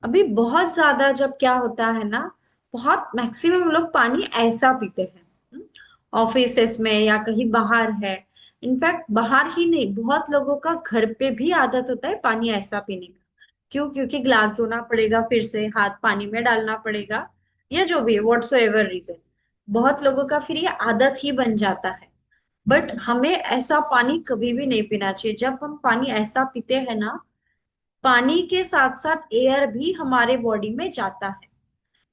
अभी बहुत ज्यादा जब क्या होता है ना, बहुत मैक्सिमम लोग पानी ऐसा पीते हैं ऑफिसेस में या कहीं बाहर है। इनफैक्ट बाहर ही नहीं, बहुत लोगों का घर पे भी आदत होता है पानी ऐसा पीने का। क्यों? क्योंकि ग्लास धोना पड़ेगा, फिर से हाथ पानी में डालना पड़ेगा, या जो भी व्हाट्सोएवर रीजन, बहुत लोगों का फिर ये आदत ही बन जाता है। बट हमें ऐसा पानी कभी भी नहीं पीना चाहिए। जब हम पानी ऐसा पीते हैं ना, पानी के साथ साथ एयर भी हमारे बॉडी में जाता है,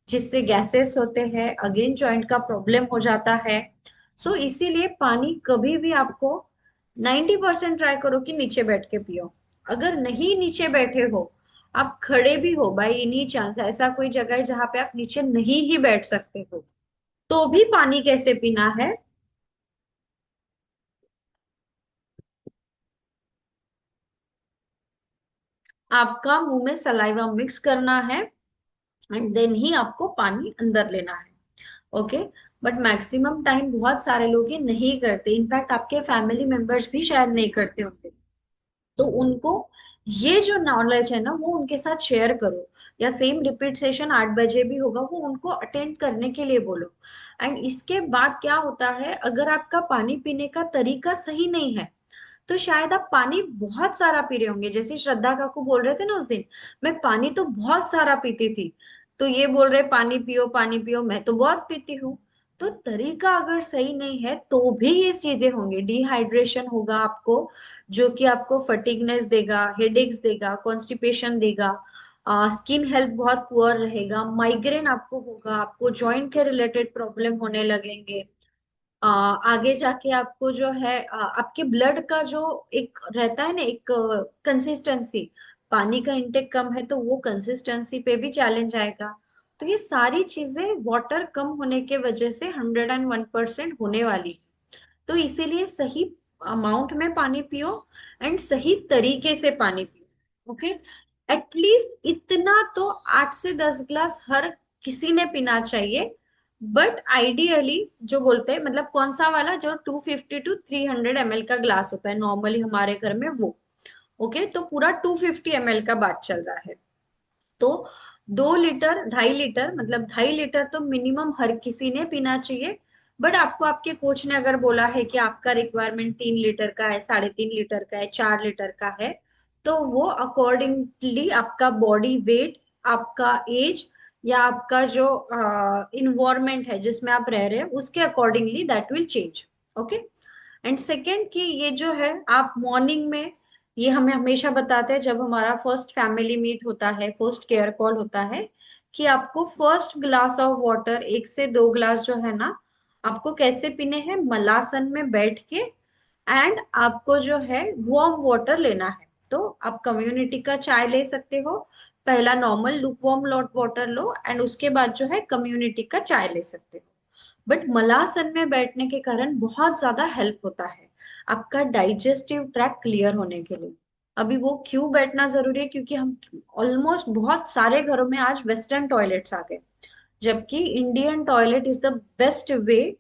जिससे गैसेस होते हैं, अगेन जॉइंट का प्रॉब्लम हो जाता है। सो इसीलिए पानी कभी भी आपको 90% ट्राई करो कि नीचे बैठ के पियो। अगर नहीं नीचे बैठे हो, आप खड़े भी हो, बाई एनी चांस ऐसा कोई जगह है जहां पे आप नीचे नहीं ही बैठ सकते हो, तो भी पानी कैसे पीना है? आपका मुंह में सलाइवा मिक्स करना है एंड देन ही आपको पानी अंदर लेना है। ओके। बट मैक्सिमम टाइम बहुत सारे लोग ये नहीं करते, इनफैक्ट आपके फैमिली मेंबर्स भी शायद नहीं करते होंगे। तो उनको ये जो नॉलेज है ना, वो उनके साथ शेयर करो, या सेम रिपीट सेशन 8 बजे भी होगा, वो उनको अटेंड करने के लिए बोलो। एंड इसके बाद क्या होता है, अगर आपका पानी पीने का तरीका सही नहीं है, तो शायद आप पानी बहुत सारा पी रहे होंगे। जैसे श्रद्धा काकू बोल रहे थे ना उस दिन, मैं पानी तो बहुत सारा पीती थी, तो ये बोल रहे पानी पियो, मैं तो बहुत पीती हूँ। तो तरीका अगर सही नहीं है तो भी ये चीजें होंगी, डिहाइड्रेशन होगा आपको, जो कि आपको फटीगनेस देगा, हेडेक्स देगा, कॉन्स्टिपेशन देगा, स्किन हेल्थ बहुत पुअर रहेगा, माइग्रेन आपको होगा, आपको जॉइंट के रिलेटेड प्रॉब्लम होने लगेंगे। आगे जाके आपको जो है आपके ब्लड का जो एक रहता है ना, एक कंसिस्टेंसी, पानी का इंटेक कम है तो वो कंसिस्टेंसी पे भी चैलेंज आएगा। तो ये सारी चीजें वाटर कम होने के वजह से 101% होने वाली है। तो इसीलिए सही अमाउंट में पानी पियो एंड सही तरीके से पानी पियो। ओके। एटलीस्ट इतना तो 8 से 10 ग्लास हर किसी ने पीना चाहिए। बट आइडियली जो बोलते हैं, मतलब कौन सा वाला, जो 250 to 300 ml का ग्लास होता है नॉर्मली हमारे घर में, वो। ओके। तो पूरा 250 ml का बात चल रहा है। तो 2 लीटर 2.5 लीटर, मतलब 2.5 लीटर तो मिनिमम हर किसी ने पीना चाहिए। बट आपको आपके कोच ने अगर बोला है कि आपका रिक्वायरमेंट 3 लीटर का है, 3.5 लीटर का है, 4 लीटर का है, तो वो अकॉर्डिंगली आपका बॉडी वेट, आपका एज, या आपका जो इन्वायरमेंट है जिसमें आप रह रहे हैं, उसके accordingly that will change. Okay. And second कि ये जो है आप मॉर्निंग में, ये हमें हमेशा बताते हैं जब हमारा फर्स्ट फैमिली मीट होता है, फर्स्ट केयर कॉल होता है, कि आपको फर्स्ट ग्लास ऑफ वाटर, 1 से 2 ग्लास जो है ना, आपको कैसे पीने हैं, मलासन में बैठ के, एंड आपको जो है वार्म वाटर लेना है। तो आप कम्युनिटी का चाय ले सकते हो, पहला normal look warm water low, and उसके बाद जो है कम्युनिटी का चाय ले सकते हो। बट मलासन में बैठने के कारण बहुत ज्यादा हेल्प होता है आपका डाइजेस्टिव ट्रैक क्लियर होने के लिए। अभी वो क्यों बैठना जरूरी है, क्योंकि हम ऑलमोस्ट बहुत सारे घरों में आज वेस्टर्न टॉयलेट्स आ गए, जबकि Indian toilet is the best way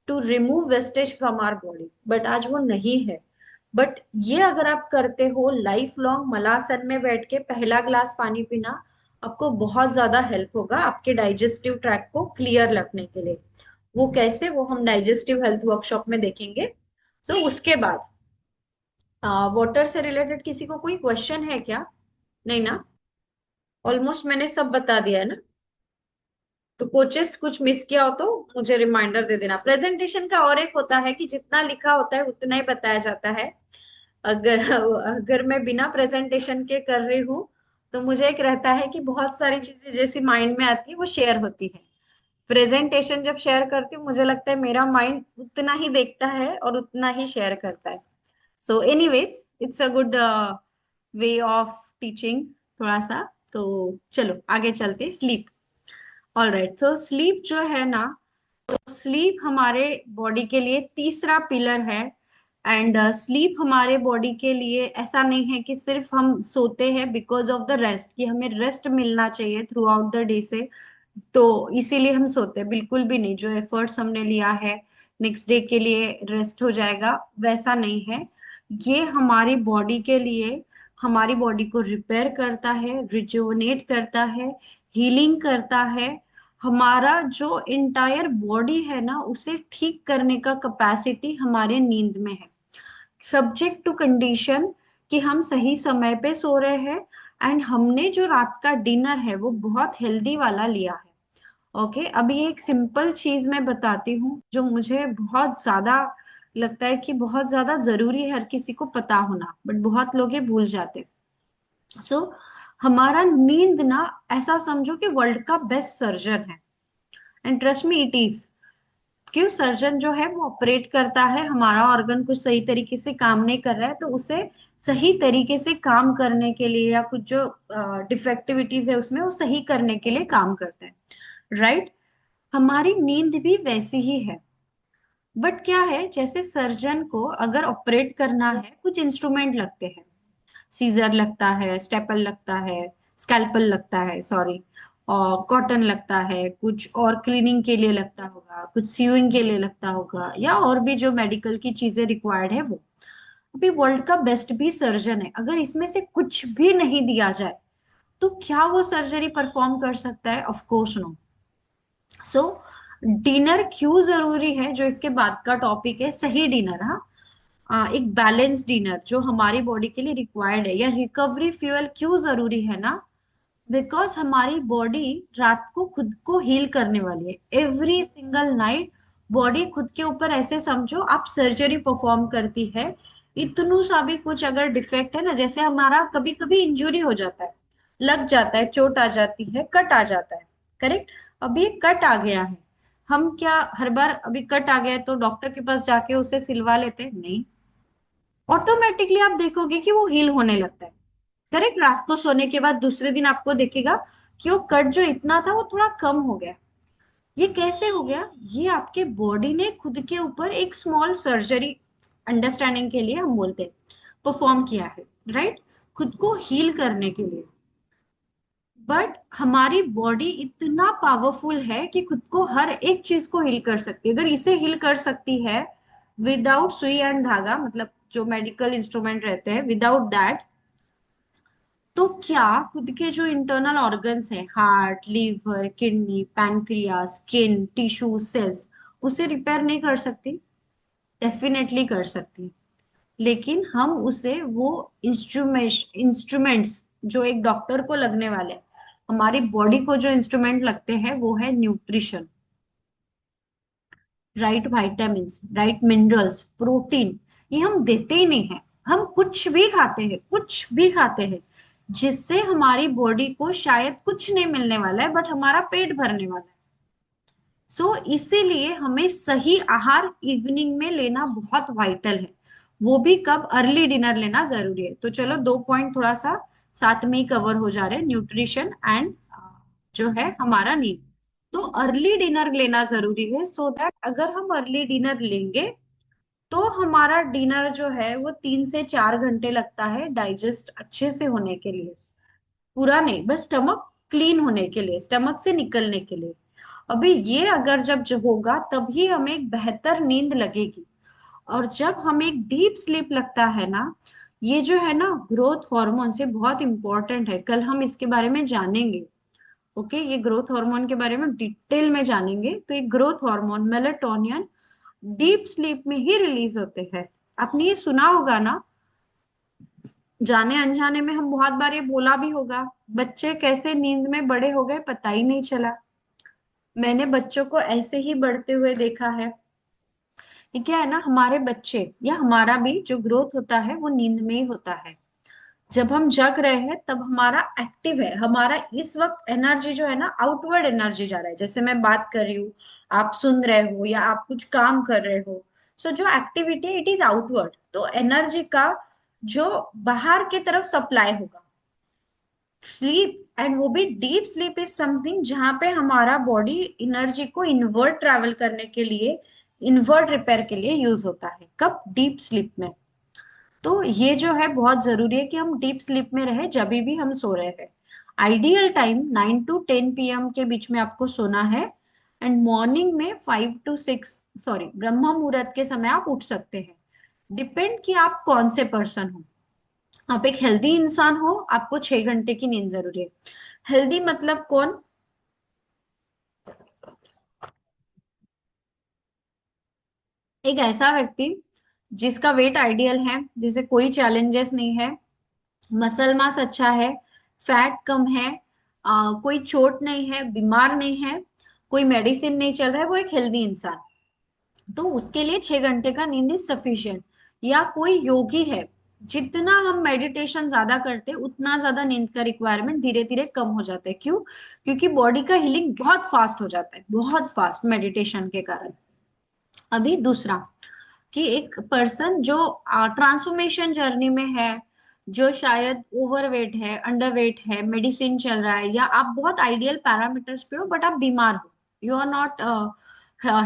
to remove wastage from our body, but आज वो नहीं है। बट ये अगर आप करते हो लाइफ लॉन्ग, मलासन में बैठ के पहला ग्लास पानी पीना, आपको बहुत ज्यादा हेल्प होगा आपके डाइजेस्टिव ट्रैक को क्लियर रखने के लिए। वो कैसे, वो हम डाइजेस्टिव हेल्थ वर्कशॉप में देखेंगे। सो उसके बाद वाटर से रिलेटेड किसी को कोई क्वेश्चन है क्या? नहीं ना? ऑलमोस्ट मैंने सब बता दिया है ना? तो कोचेस कुछ मिस किया हो तो मुझे रिमाइंडर दे देना। प्रेजेंटेशन का और एक होता है कि जितना लिखा होता है उतना ही बताया जाता है। अगर अगर मैं बिना प्रेजेंटेशन के कर रही हूँ, तो मुझे एक रहता है कि बहुत सारी चीजें जैसी माइंड में आती है वो शेयर होती है। प्रेजेंटेशन जब शेयर करती हूँ, मुझे लगता है मेरा माइंड उतना ही देखता है और उतना ही शेयर करता है। So anyways, it's a good way of teaching थोड़ा सा। तो चलो आगे चलते, स्लीप। All right. तो स्लीप जो है ना, तो स्लीप हमारे बॉडी के लिए तीसरा पिलर है। एंड स्लीप हमारे बॉडी के लिए ऐसा नहीं है कि सिर्फ हम सोते हैं बिकॉज ऑफ द रेस्ट, कि हमें रेस्ट मिलना चाहिए थ्रू आउट द डे से, तो इसीलिए हम सोते हैं, बिल्कुल भी नहीं। जो एफर्ट्स हमने लिया है, नेक्स्ट डे के लिए रेस्ट हो जाएगा, वैसा नहीं है। ये हमारी बॉडी के लिए, हमारी बॉडी को रिपेयर करता है, रिजुवनेट करता है, हीलिंग करता है। हमारा जो इंटायर बॉडी है ना, उसे ठीक करने का कैपेसिटी हमारे नींद में है, सब्जेक्ट टू कंडीशन कि हम सही समय पे सो रहे हैं एंड हमने जो रात का डिनर है वो बहुत हेल्दी वाला लिया है। ओके, अभी एक सिंपल चीज मैं बताती हूँ जो मुझे बहुत ज्यादा लगता है कि बहुत ज्यादा जरूरी है हर किसी को पता होना, बट बहुत लोग ये भूल जाते। सो हमारा नींद ना, ऐसा समझो कि वर्ल्ड का बेस्ट सर्जन है, and trust me it is. क्यों? सर्जन जो है वो ऑपरेट करता है, हमारा ऑर्गन कुछ सही तरीके से काम नहीं कर रहा है तो उसे सही तरीके से काम करने के लिए, या कुछ जो डिफेक्टिविटीज है उसमें, वो सही करने के लिए काम करता है, राइट? हमारी नींद भी वैसी ही है। बट क्या है, जैसे सर्जन को अगर ऑपरेट करना है, कुछ इंस्ट्रूमेंट लगते हैं, सीजर लगता है, स्टेपल लगता है, स्कैल्पल लगता है, सॉरी, और कॉटन लगता है, कुछ और क्लीनिंग के लिए लगता होगा, कुछ सीविंग के लिए लगता होगा, या और भी जो मेडिकल की चीजें रिक्वायर्ड है वो। अभी वर्ल्ड का बेस्ट भी सर्जन है, अगर इसमें से कुछ भी नहीं दिया जाए तो क्या वो सर्जरी परफॉर्म कर सकता है? Of course no. So dinner क्यों जरूरी है, जो इसके बाद का टॉपिक है, सही डिनर। हाँ, एक बैलेंस डिनर जो हमारी बॉडी के लिए रिक्वायर्ड है, या रिकवरी फ्यूल क्यों जरूरी है ना, बिकॉज हमारी बॉडी रात को खुद को हील करने वाली है। एवरी सिंगल नाइट बॉडी खुद के ऊपर, ऐसे समझो आप सर्जरी परफॉर्म करती है। इतनू सा भी कुछ अगर डिफेक्ट है ना, जैसे हमारा कभी कभी इंजुरी हो जाता है, लग जाता है, चोट आ जाती है, कट आ जाता है, करेक्ट? अभी कट आ गया है, हम क्या हर बार अभी कट आ गया है तो डॉक्टर के पास जाके उसे सिलवा लेते हैं? नहीं, ऑटोमेटिकली आप देखोगे कि वो हील होने लगता है, करेक्ट? रात को सोने के बाद दूसरे दिन आपको दिखेगा कि वो कट जो इतना था वो थोड़ा कम हो गया। ये कैसे हो गया? ये आपके बॉडी ने खुद के ऊपर एक स्मॉल सर्जरी, अंडरस्टैंडिंग के लिए हम बोलते हैं, परफॉर्म किया है, राइट? खुद को हील करने के लिए। बट हमारी बॉडी इतना पावरफुल है कि खुद को हर एक चीज को हील कर सकती है। अगर इसे हील कर सकती है विदाउट सुई एंड धागा, मतलब जो मेडिकल इंस्ट्रूमेंट रहते हैं, विदाउट दैट, तो क्या खुद के जो इंटरनल ऑर्गन्स हैं, heart, liver, kidney, pancreas, skin, tissue, cells, उसे रिपेयर नहीं कर सकती? डेफिनेटली कर सकती। लेकिन हम उसे वो इंस्ट्रूमेंट्स जो एक डॉक्टर को लगने वाले हैं, हमारी बॉडी को जो इंस्ट्रूमेंट लगते हैं वो है nutrition, right vitamins, right minerals, protein, ये हम देते ही नहीं है। हम कुछ भी खाते हैं, कुछ भी खाते हैं, जिससे हमारी बॉडी को शायद कुछ नहीं मिलने वाला है, बट हमारा पेट भरने वाला है। सो इसीलिए हमें सही आहार इवनिंग में लेना बहुत वाइटल है। वो भी कब? अर्ली डिनर लेना जरूरी है। तो चलो, 2 पॉइंट थोड़ा सा साथ में ही कवर हो जा रहे हैं, न्यूट्रिशन एंड जो है हमारा नींद। तो अर्ली डिनर लेना जरूरी है, सो दैट अगर हम अर्ली डिनर लेंगे तो हमारा डिनर जो है वो 3 से 4 घंटे लगता है डाइजेस्ट अच्छे से होने के लिए, पूरा नहीं, बस स्टमक क्लीन होने के लिए, स्टमक से निकलने के लिए। अभी ये अगर जब जो होगा तभी हमें एक बेहतर नींद लगेगी। और जब हमें एक डीप स्लीप लगता है ना, ये जो है ना ग्रोथ हार्मोन से बहुत इंपॉर्टेंट है, कल हम इसके बारे में जानेंगे। ओके, ये ग्रोथ हार्मोन के बारे में डिटेल में जानेंगे। तो ये ग्रोथ हार्मोन मेलेटोनियन डीप स्लीप में ही रिलीज होते हैं। आपने ये सुना होगा ना, जाने अनजाने में हम बहुत बार ये बोला भी होगा, बच्चे कैसे नींद में बड़े हो गए पता ही नहीं चला। मैंने बच्चों को ऐसे ही बढ़ते हुए देखा है। ये क्या है ना, हमारे बच्चे या हमारा भी जो ग्रोथ होता है वो नींद में ही होता है। जब हम जग रहे हैं तब हमारा एक्टिव है, हमारा इस वक्त एनर्जी जो है ना, आउटवर्ड एनर्जी जा रहा है। जैसे मैं बात कर रही हूँ, आप सुन रहे हो, या आप कुछ काम कर रहे हो, सो जो एक्टिविटी है इट इज आउटवर्ड, तो एनर्जी का जो बाहर की तरफ सप्लाई होगा। स्लीप, एंड वो भी डीप स्लीप, इज समथिंग जहां पे हमारा बॉडी एनर्जी को इनवर्ट ट्रैवल करने के लिए, इनवर्ट रिपेयर के लिए यूज होता है। कब? डीप स्लीप में। तो ये जो है बहुत जरूरी है कि हम डीप स्लीप में रहे जब भी हम सो रहे हैं। आइडियल टाइम 9 to 10 PM के बीच में आपको सोना है, एंड मॉर्निंग में 5 to 6 सॉरी ब्रह्म मुहूर्त के समय आप उठ सकते हैं। डिपेंड कि आप कौन से पर्सन हो। आप एक हेल्दी इंसान हो, आपको 6 घंटे की नींद जरूरी है। हेल्दी मतलब कौन? एक ऐसा व्यक्ति जिसका वेट आइडियल है, जिसे कोई चैलेंजेस नहीं है, मसल मास अच्छा है, फैट कम है, कोई चोट नहीं है, बीमार नहीं है, कोई मेडिसिन नहीं चल रहा है, वो एक हेल्दी इंसान। तो उसके लिए 6 घंटे का नींद इज सफिशिएंट। या कोई योगी है, जितना हम मेडिटेशन ज्यादा करते हैं उतना ज्यादा नींद का रिक्वायरमेंट धीरे धीरे कम हो जाता है। क्यों? क्योंकि बॉडी का हीलिंग बहुत फास्ट हो जाता है, बहुत फास्ट, मेडिटेशन के कारण। अभी दूसरा, कि एक पर्सन जो ट्रांसफॉर्मेशन जर्नी में है, जो शायद ओवरवेट है, अंडरवेट है, मेडिसिन चल रहा है, या आप बहुत आइडियल पैरामीटर्स पे हो बट आप बीमार हो, you are not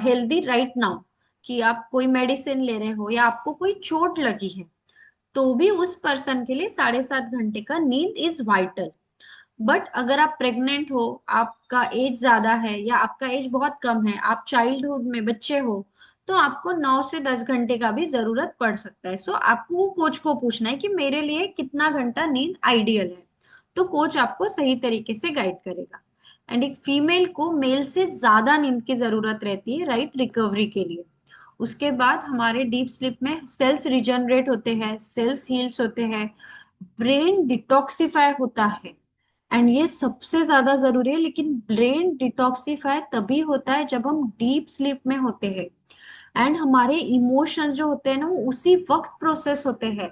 healthy right now, कि आप कोई मेडिसिन ले रहे हो या आपको कोई चोट लगी है, तो भी उस पर्सन के लिए 7.5 घंटे का नींद इज वाइटल। बट अगर आप प्रेग्नेंट हो, आपका एज ज्यादा है या आपका एज बहुत कम है, आप चाइल्डहुड में बच्चे हो, तो आपको 9 से 10 घंटे का भी जरूरत पड़ सकता है। सो आपको वो कोच को पूछना है कि मेरे लिए कितना घंटा नींद आइडियल है, तो कोच आपको सही तरीके से गाइड करेगा। एंड एक फीमेल को मेल से ज्यादा नींद की जरूरत रहती है राइट रिकवरी के लिए। उसके बाद हमारे डीप स्लीप में सेल्स रिजनरेट होते हैं, सेल्स हील्स होते हैं, ब्रेन डिटॉक्सिफाई होता है। एंड ये सबसे ज्यादा जरूरी है, लेकिन ब्रेन डिटॉक्सिफाई तभी होता है जब हम डीप स्लीप में होते हैं। एंड हमारे इमोशंस जो होते हैं ना, वो उसी वक्त प्रोसेस होते हैं।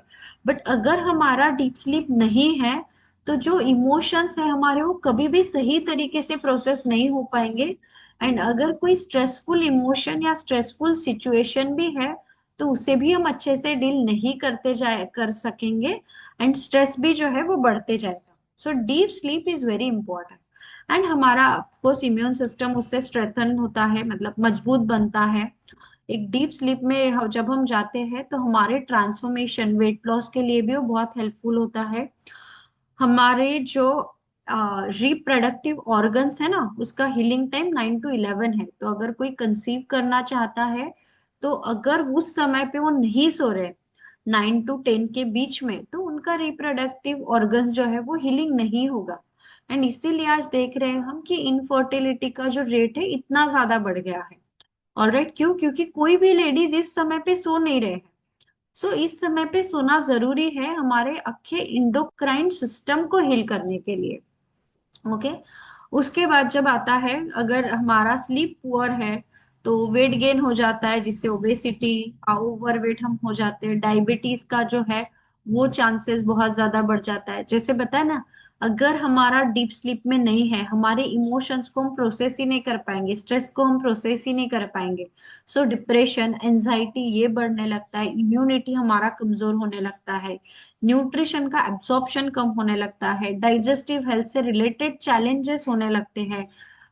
बट अगर हमारा डीप स्लीप नहीं है, तो जो इमोशंस है हमारे, वो कभी भी सही तरीके से प्रोसेस नहीं हो पाएंगे। एंड अगर कोई स्ट्रेसफुल इमोशन या स्ट्रेसफुल सिचुएशन भी है, तो उसे भी हम अच्छे से डील नहीं कर सकेंगे। एंड स्ट्रेस भी जो है वो बढ़ते जाएगा। So deep sleep is very important. And हमारा ऑफकोर्स इम्यून सिस्टम उससे स्ट्रेथन होता है, मतलब मजबूत बनता है। एक डीप स्लीप में जब हम जाते हैं तो हमारे ट्रांसफॉर्मेशन, वेट लॉस के लिए भी वो बहुत हेल्पफुल होता है। हमारे जो रिप्रोडक्टिव ऑर्गन्स है ना, उसका हीलिंग टाइम 9 to 11 है। तो अगर कोई कंसीव करना चाहता है, तो अगर उस समय पे वो नहीं सो रहे 9 to 10 के बीच में, तो उनका रिप्रोडक्टिव ऑर्गन्स जो है वो हीलिंग नहीं होगा। एंड इसीलिए आज देख रहे हैं हम कि इनफर्टिलिटी का जो रेट है इतना ज्यादा बढ़ गया है। ऑलराइट, क्यों? क्योंकि कोई भी लेडीज इस समय पे सो नहीं रहे हैं। सो इस समय पे सोना जरूरी है हमारे अक्षय इंडोक्राइन सिस्टम को हील करने के लिए। ओके। उसके बाद जब आता है, अगर हमारा स्लीप पुअर है, तो वेट गेन हो जाता है, जिससे ओबेसिटी, ओवरवेट हम हो जाते हैं, डायबिटीज का जो है वो चांसेस बहुत ज्यादा बढ़ जाता है। जैसे बताया ना, अगर हमारा डीप स्लीप में नहीं है, हमारे इमोशंस को हम प्रोसेस ही नहीं कर पाएंगे, स्ट्रेस को हम प्रोसेस ही नहीं कर पाएंगे। सो डिप्रेशन, एंजाइटी ये बढ़ने लगता है, इम्यूनिटी हमारा कमजोर होने लगता है, न्यूट्रिशन का एब्जॉर्प्शन कम होने लगता है, डाइजेस्टिव हेल्थ से रिलेटेड चैलेंजेस होने लगते हैं,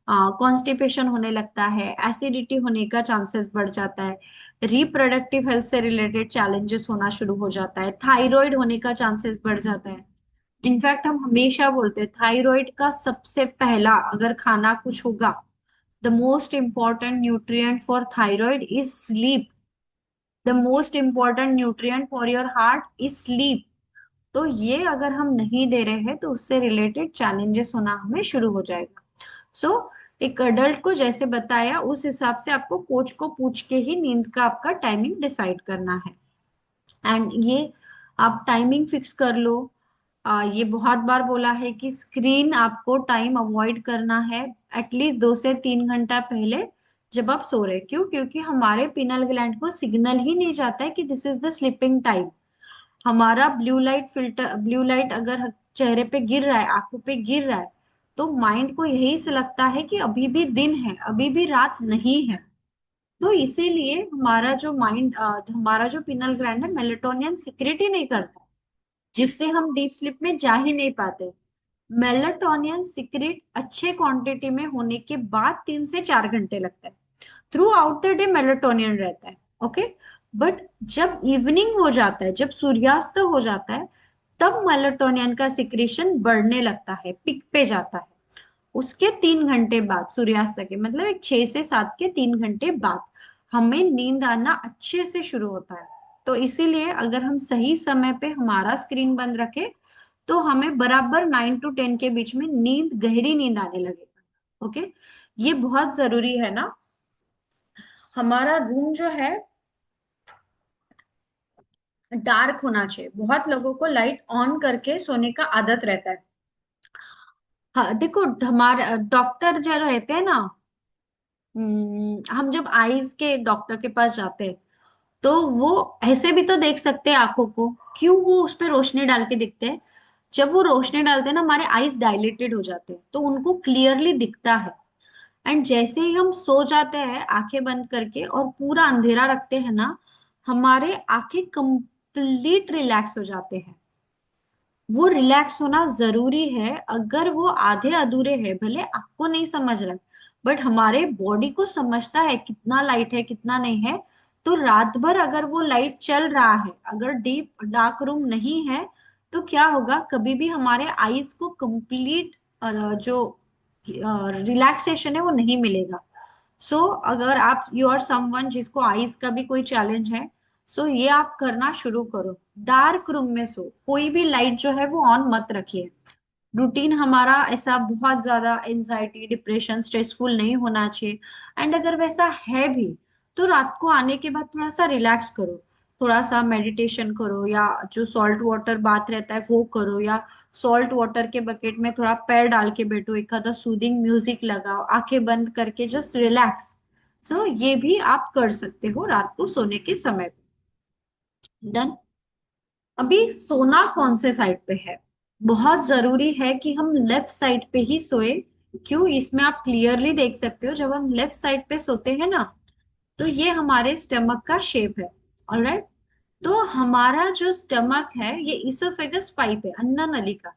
कॉन्स्टिपेशन होने लगता है, एसिडिटी होने का चांसेस बढ़ जाता है, रिप्रोडक्टिव हेल्थ से रिलेटेड चैलेंजेस होना शुरू हो जाता है, थायराइड होने का चांसेस बढ़ जाता है। इनफैक्ट हम हमेशा बोलते हैं थायराइड का सबसे पहला अगर खाना कुछ होगा, the most important nutrient for thyroid is sleep. The most important nutrient for your heart is sleep. तो ये अगर हम नहीं दे रहे हैं, तो उससे रिलेटेड चैलेंजेस होना हमें शुरू हो जाएगा। सो एक अडल्ट को जैसे बताया, उस हिसाब से आपको कोच को पूछ के ही नींद का आपका टाइमिंग डिसाइड करना है। एंड ये आप टाइमिंग फिक्स कर लो। ये बहुत बार बोला है कि स्क्रीन आपको टाइम अवॉइड करना है एटलीस्ट 2 से 3 घंटा पहले, जब आप सो रहे। क्यों? क्योंकि हमारे पिनल ग्लैंड को सिग्नल ही नहीं जाता है कि this is the sleeping time. हमारा blue light filter, blue light अगर चेहरे पे गिर रहा है, आंखों पे गिर रहा है, तो माइंड को यही से लगता है कि अभी भी दिन है, अभी भी रात नहीं है। तो इसीलिए हमारा जो माइंड, हमारा जो पिनल ग्लैंड है, मेलेटोनियन सिक्रेट ही नहीं करता, जिससे हम डीप स्लीप में जा ही नहीं पाते। मेलेटोनियन सिक्रेट अच्छे क्वांटिटी में होने के बाद 3 से 4 घंटे लगता है। थ्रू आउट द डे मेलेटोनियन रहता है। ओके। बट जब इवनिंग हो जाता है, जब सूर्यास्त हो जाता है, तब मेलेटोनियन का सिक्रेशन बढ़ने लगता है, पिक पे जाता है। उसके 3 घंटे बाद, सूर्यास्त के मतलब एक 6 से 7 के 3 घंटे बाद, हमें नींद आना अच्छे से शुरू होता है। तो इसीलिए अगर हम सही समय पे हमारा स्क्रीन बंद रखें तो हमें बराबर 9 to 10 के बीच में नींद, गहरी नींद आने लगेगा। ओके, ये बहुत जरूरी है ना। हमारा रूम जो है डार्क होना चाहिए। बहुत लोगों को लाइट ऑन करके सोने का आदत रहता है। हाँ देखो, हमारे डॉक्टर जो रहते हैं ना, हम जब आईज के डॉक्टर के पास जाते हैं तो वो ऐसे भी तो देख सकते हैं आंखों को, क्यों वो उस पे रोशनी डाल के दिखते हैं। जब वो रोशनी डालते हैं ना, हमारे आईज डायलेटेड हो जाते हैं तो उनको क्लियरली दिखता है। एंड जैसे ही हम सो जाते हैं आंखें बंद करके और पूरा अंधेरा रखते हैं ना, हमारे आंखें कंप्लीट रिलैक्स हो जाते हैं। वो रिलैक्स होना जरूरी है। अगर वो आधे अधूरे है, भले आपको नहीं समझ रहा, बट हमारे बॉडी को समझता है कितना लाइट है कितना नहीं है। तो रात भर अगर वो लाइट चल रहा है, अगर डीप डार्क रूम नहीं है, तो क्या होगा, कभी भी हमारे आईज को कंप्लीट जो रिलैक्सेशन है वो नहीं मिलेगा। सो अगर आप, यू आर समवन जिसको आईज का भी कोई चैलेंज है, सो ये आप करना शुरू करो। डार्क रूम में सो, कोई भी लाइट जो है वो ऑन मत रखिए। रूटीन हमारा ऐसा बहुत ज्यादा एंजाइटी, डिप्रेशन, स्ट्रेसफुल नहीं होना चाहिए। एंड अगर वैसा है भी तो रात को आने के बाद थोड़ा सा रिलैक्स करो, थोड़ा सा मेडिटेशन करो, या जो सॉल्ट वाटर बाथ रहता है वो करो, या सॉल्ट वाटर के बकेट में थोड़ा पैर डाल के बैठो, एक आधा सूदिंग म्यूजिक लगाओ, आंखें बंद करके जस्ट रिलैक्स। सो ये भी आप कर सकते हो रात को सोने के समय पे। डन। अभी सोना कौन से साइड पे है? बहुत जरूरी है कि हम लेफ्ट साइड पे ही सोए। क्यों? इसमें आप क्लियरली देख सकते हो, जब हम लेफ्ट साइड पे सोते हैं ना, तो ये हमारे स्टमक का शेप है। ऑलराइट। तो हमारा जो स्टमक है ये इसोफेगस पाइप है, अन्न नली का।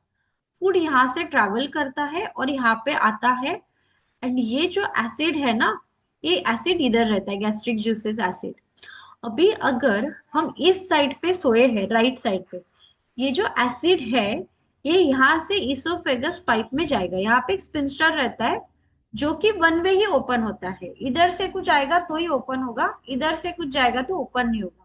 फूड यहाँ से ट्रैवल करता है और यहाँ पे आता है। एंड ये जो एसिड है ना, ये एसिड इधर रहता है, गैस्ट्रिक जूसेस एसिड। अभी अगर हम इस साइड पे सोए हैं, राइट साइड पे, ये जो एसिड है ये यहाँ से इसोफेगस पाइप में जाएगा। यहाँ पे एक स्पिंस्टर रहता है जो कि वन वे ही ओपन होता है। इधर से कुछ आएगा तो ही ओपन होगा, इधर से कुछ जाएगा तो ओपन नहीं होगा।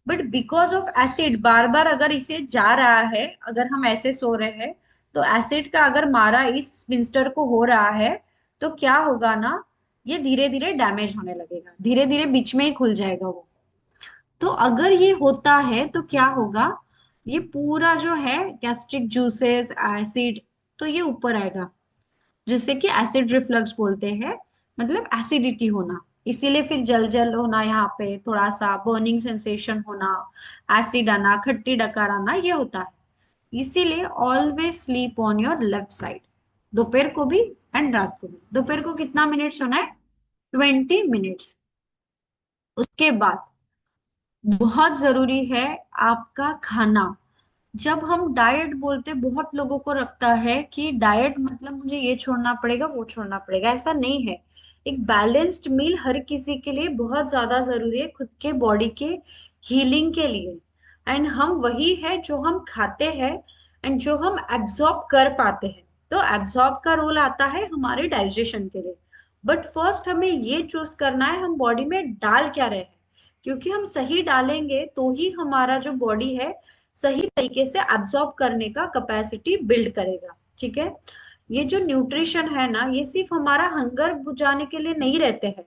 बट बिकॉज ऑफ एसिड बार बार अगर इसे जा रहा है, अगर हम ऐसे सो रहे हैं तो एसिड का अगर मारा इस स्पिंस्टर को हो रहा है, तो क्या होगा ना, ये धीरे धीरे डैमेज होने लगेगा, धीरे धीरे बीच में ही खुल जाएगा वो। तो अगर ये होता है तो क्या होगा, ये पूरा जो है गैस्ट्रिक जूसेस एसिड, तो ये ऊपर आएगा, जिसे कि एसिड रिफ्लक्स बोलते हैं, मतलब एसिडिटी होना। इसीलिए फिर जल जल होना, यहाँ पे थोड़ा सा बर्निंग सेंसेशन होना, एसिड आना, खट्टी डकार आना, ये होता है। इसीलिए always sleep on your left side, दोपहर को भी एंड रात को भी। दोपहर को कितना मिनट सोना है? 20 मिनट्स। उसके बाद बहुत जरूरी है आपका खाना। जब हम डाइट बोलते, बहुत लोगों को लगता है कि डाइट मतलब मुझे ये छोड़ना पड़ेगा वो छोड़ना पड़ेगा, ऐसा नहीं है। एक बैलेंस्ड मील हर किसी के लिए बहुत ज्यादा जरूरी है, खुद के बॉडी के हीलिंग के लिए। एंड हम वही है जो हम खाते हैं एंड जो हम एब्जॉर्ब कर पाते हैं। तो एब्जॉर्ब का रोल आता है हमारे डाइजेशन के लिए। बट फर्स्ट हमें ये चूज करना है हम बॉडी में डाल क्या रहे हैं, क्योंकि हम सही डालेंगे तो ही हमारा जो बॉडी है सही तरीके से एब्जॉर्ब करने का कैपेसिटी बिल्ड करेगा। ठीक है। ये जो न्यूट्रिशन है ना, ये सिर्फ हमारा हंगर बुझाने के लिए नहीं रहते हैं,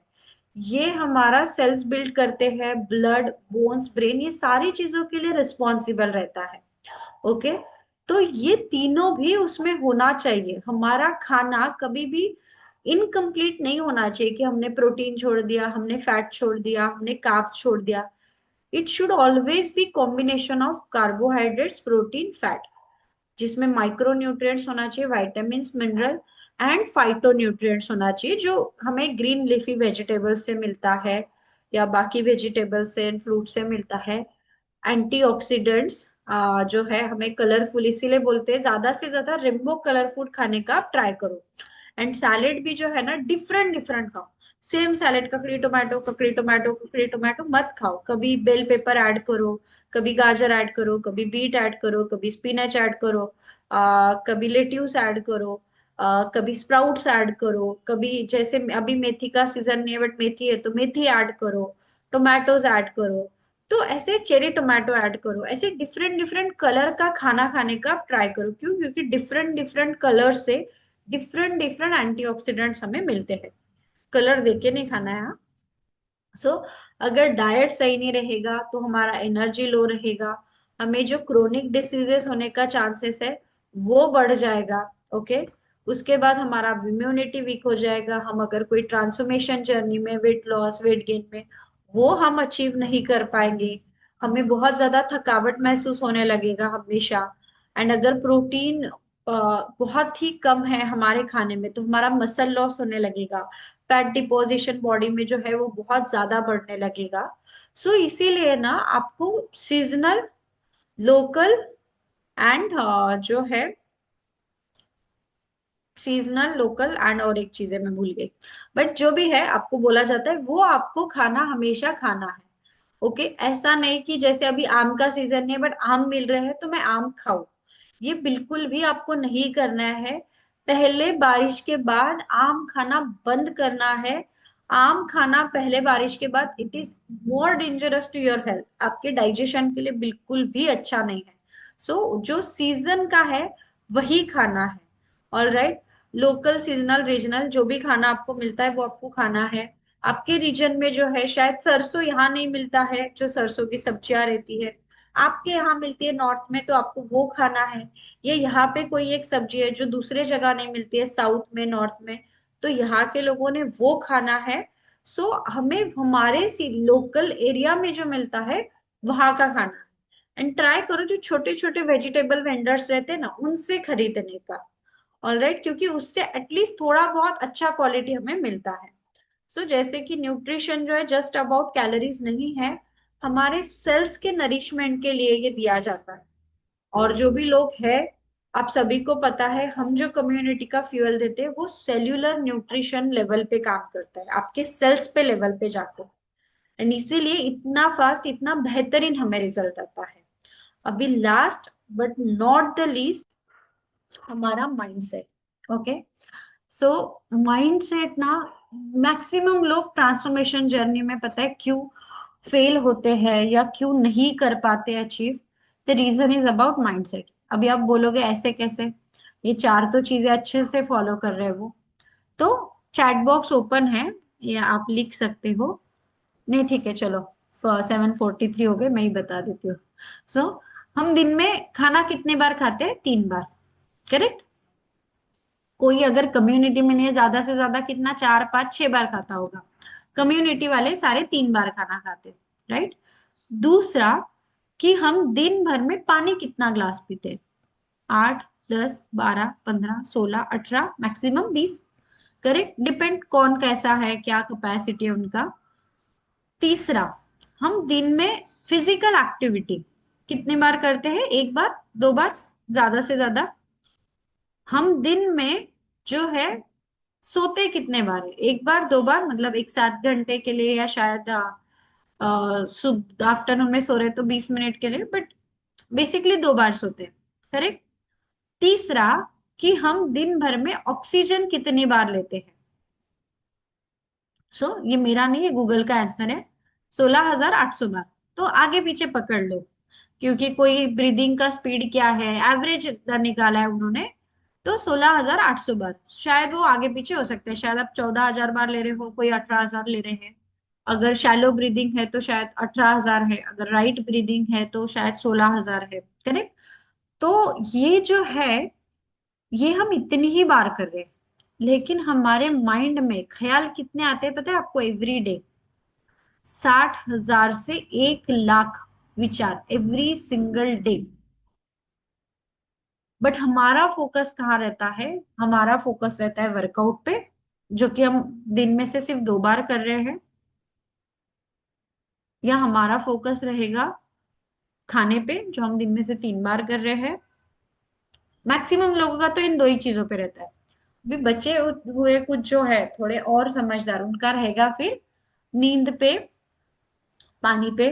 ये हमारा सेल्स बिल्ड करते हैं, ब्लड, बोन्स, ब्रेन, ये सारी चीजों के लिए रिस्पॉन्सिबल रहता है। ओके। तो ये तीनों भी उसमें होना चाहिए। हमारा खाना कभी भी इनकम्प्लीट नहीं होना चाहिए कि हमने प्रोटीन छोड़ दिया, हमने फैट छोड़ दिया, हमने कार्ब्स छोड़ दिया। It should always be combination of carbohydrates, protein, fat, जिसमें माइक्रो न्यूट्रिएंट्स होना चाहिए, vitamin, mineral and phyto nutrients होना चाहिए, जो हमें ग्रीन लीफी वेजिटेबल्स से मिलता है या बाकी वेजिटेबल्स से एंड फ्रूट से मिलता है। एंटीऑक्सीडेंट्स जो है हमें कलरफुल, इसीलिए बोलते हैं ज्यादा से ज्यादा रेनबो कलर फूड खाने का आप ट्राई करो। एंड सैलेड भी जो है ना, डिफरेंट डिफरेंट खाओ। सेम सैलेड ककड़ी टोमेटो ककड़ी टोमेटो ककड़ी टोमेटो मत खाओ। कभी बेल पेपर ऐड करो, कभी गाजर ऐड करो, कभी बीट ऐड करो, कभी स्पिनच ऐड करो, कभी लेट्यूस ऐड करो, कभी स्प्राउट्स ऐड करो, कभी जैसे अभी मेथी का सीजन नहीं है बट मेथी है तो मेथी ऐड करो। टोमेटोज ऐड करो, तो ऐसे चेरी टोमेटो ऐड करो, ऐसे डिफरेंट डिफरेंट कलर का खाना खाने का ट्राई करो। क्यों? क्योंकि डिफरेंट डिफरेंट कलर से डिफरेंट डिफरेंट एंटीऑक्सीडेंट्स हमें मिलते हैं। कलर देख के नहीं खाना है, हाँ। सो अगर डाइट सही नहीं रहेगा तो हमारा एनर्जी लो रहेगा, हमें जो क्रोनिक डिसीजेस होने का चांसेस है वो बढ़ जाएगा। ओके, उसके बाद हमारा इम्यूनिटी वीक हो जाएगा। हम अगर कोई ट्रांसफॉर्मेशन जर्नी में, वेट लॉस वेट गेन में, वो हम अचीव नहीं कर पाएंगे। हमें बहुत ज्यादा थकावट महसूस होने लगेगा हमेशा। एंड अगर प्रोटीन बहुत ही कम है हमारे खाने में तो हमारा मसल लॉस होने लगेगा, फैट डिपोजिशन बॉडी में जो है वो बहुत ज्यादा बढ़ने लगेगा। सो इसीलिए ना आपको सीजनल, लोकल एंड जो है सीजनल, लोकल एंड और एक चीज है मैं भूल गई, बट जो भी है आपको बोला जाता है वो आपको खाना हमेशा खाना है। ओके, ऐसा नहीं कि जैसे अभी आम का सीजन है बट आम मिल रहे हैं तो मैं आम खाऊं, ये बिल्कुल भी आपको नहीं करना है। पहले बारिश के बाद आम खाना बंद करना है। आम खाना पहले बारिश के बाद it is more dangerous to your health, आपके डाइजेशन के लिए बिल्कुल भी अच्छा नहीं है। सो जो सीजन का है वही खाना है। All right, local, seasonal, regional जो भी खाना आपको मिलता है वो आपको खाना है। आपके रीजन में जो है शायद सरसों यहाँ नहीं मिलता है, जो सरसों की सब्जियां रहती है आपके यहाँ मिलती है नॉर्थ में, तो आपको वो खाना है। ये यहाँ पे कोई एक सब्जी है जो दूसरे जगह नहीं मिलती है, साउथ में, नॉर्थ में, तो यहाँ के लोगों ने वो खाना है। सो हमें हमारे लोकल एरिया में जो मिलता है वहां का खाना है। एंड ट्राई करो जो छोटे छोटे वेजिटेबल वेंडर्स रहते हैं ना उनसे खरीदने का। ऑलराइट, क्योंकि उससे एटलीस्ट थोड़ा बहुत अच्छा क्वालिटी हमें मिलता है। सो जैसे कि न्यूट्रिशन जो है जस्ट अबाउट कैलोरीज नहीं है, हमारे सेल्स के नरिशमेंट के लिए ये दिया जाता है। और जो भी लोग है, आप सभी को पता है, हम जो कम्युनिटी का फ्यूल देते हैं वो सेल्यूलर न्यूट्रिशन लेवल पे काम करता है, आपके सेल्स पे लेवल पे जाकर। एंड इसीलिए इतना फास्ट, इतना बेहतरीन हमें रिजल्ट आता है। अभी last but not the least, हमारा माइंडसेट। ओके, सो माइंडसेट ना, मैक्सिमम लोग ट्रांसफॉर्मेशन जर्नी में पता है क्यों फेल होते हैं या क्यों नहीं कर पाते achieve, the reason is about mindset. अभी आप बोलोगे ऐसे कैसे, ये चार तो चीजें अच्छे से फॉलो कर रहे हो, तो चैट बॉक्स ओपन है, या आप लिख सकते हो। नहीं ठीक है, चलो 7:43 हो गए, मैं ही बता देती हूँ। सो हम दिन में खाना कितने बार खाते हैं? 3 बार, करेक्ट। कोई अगर कम्युनिटी में नहीं है, ज्यादा से ज्यादा कितना, 4, 5, 6 बार खाता होगा। कम्युनिटी वाले सारे 3 बार खाना खाते, राइट। दूसरा, कि हम दिन भर में पानी कितना ग्लास पीते हैं? 8, 10, 12, 15, 16, 18, मैक्सिमम 20, करेक्ट। डिपेंड कौन कैसा है, क्या कैपेसिटी है उनका। तीसरा, हम दिन में फिजिकल एक्टिविटी कितने बार करते हैं? 1 बार, 2 बार, ज्यादा से ज्यादा। हम दिन में जो है सोते कितने बार है? 1 बार, 2 बार, मतलब एक 7 घंटे के लिए, या शायद सुबह आफ्टरनून में सो रहे तो 20 मिनट के लिए, बट बेसिकली 2 बार सोते हैं, करेक्ट। तीसरा, कि हम दिन भर में ऑक्सीजन कितनी बार लेते हैं? सो ये मेरा नहीं है, गूगल का आंसर है 16,800 बार। तो आगे पीछे पकड़ लो, क्योंकि कोई ब्रीदिंग का स्पीड क्या है, एवरेज निकाला है उन्होंने, तो 16,800 बार। शायद वो आगे पीछे हो सकते हैं, शायद आप 14,000 बार ले रहे हो, कोई 18,000 ले रहे हैं। अगर शैलो ब्रीदिंग है तो शायद 18,000 है, अगर राइट ब्रीदिंग है तो शायद 16,000 है, करेक्ट। तो ये जो है, ये हम इतनी ही बार कर रहे हैं, लेकिन हमारे माइंड में ख्याल कितने आते हैं पता है आपको? एवरी डे 60,000 से 1 लाख विचार एवरी सिंगल डे। बट हमारा फोकस कहाँ रहता है? हमारा फोकस रहता है वर्कआउट पे, जो कि हम दिन में से सिर्फ 2 बार कर रहे हैं, या हमारा फोकस रहेगा खाने पे, जो हम दिन में से 3 बार कर रहे हैं। मैक्सिमम लोगों का तो इन दो ही चीजों पे रहता है। भी बचे हुए कुछ जो है थोड़े और समझदार, उनका रहेगा फिर नींद पे, पानी पे।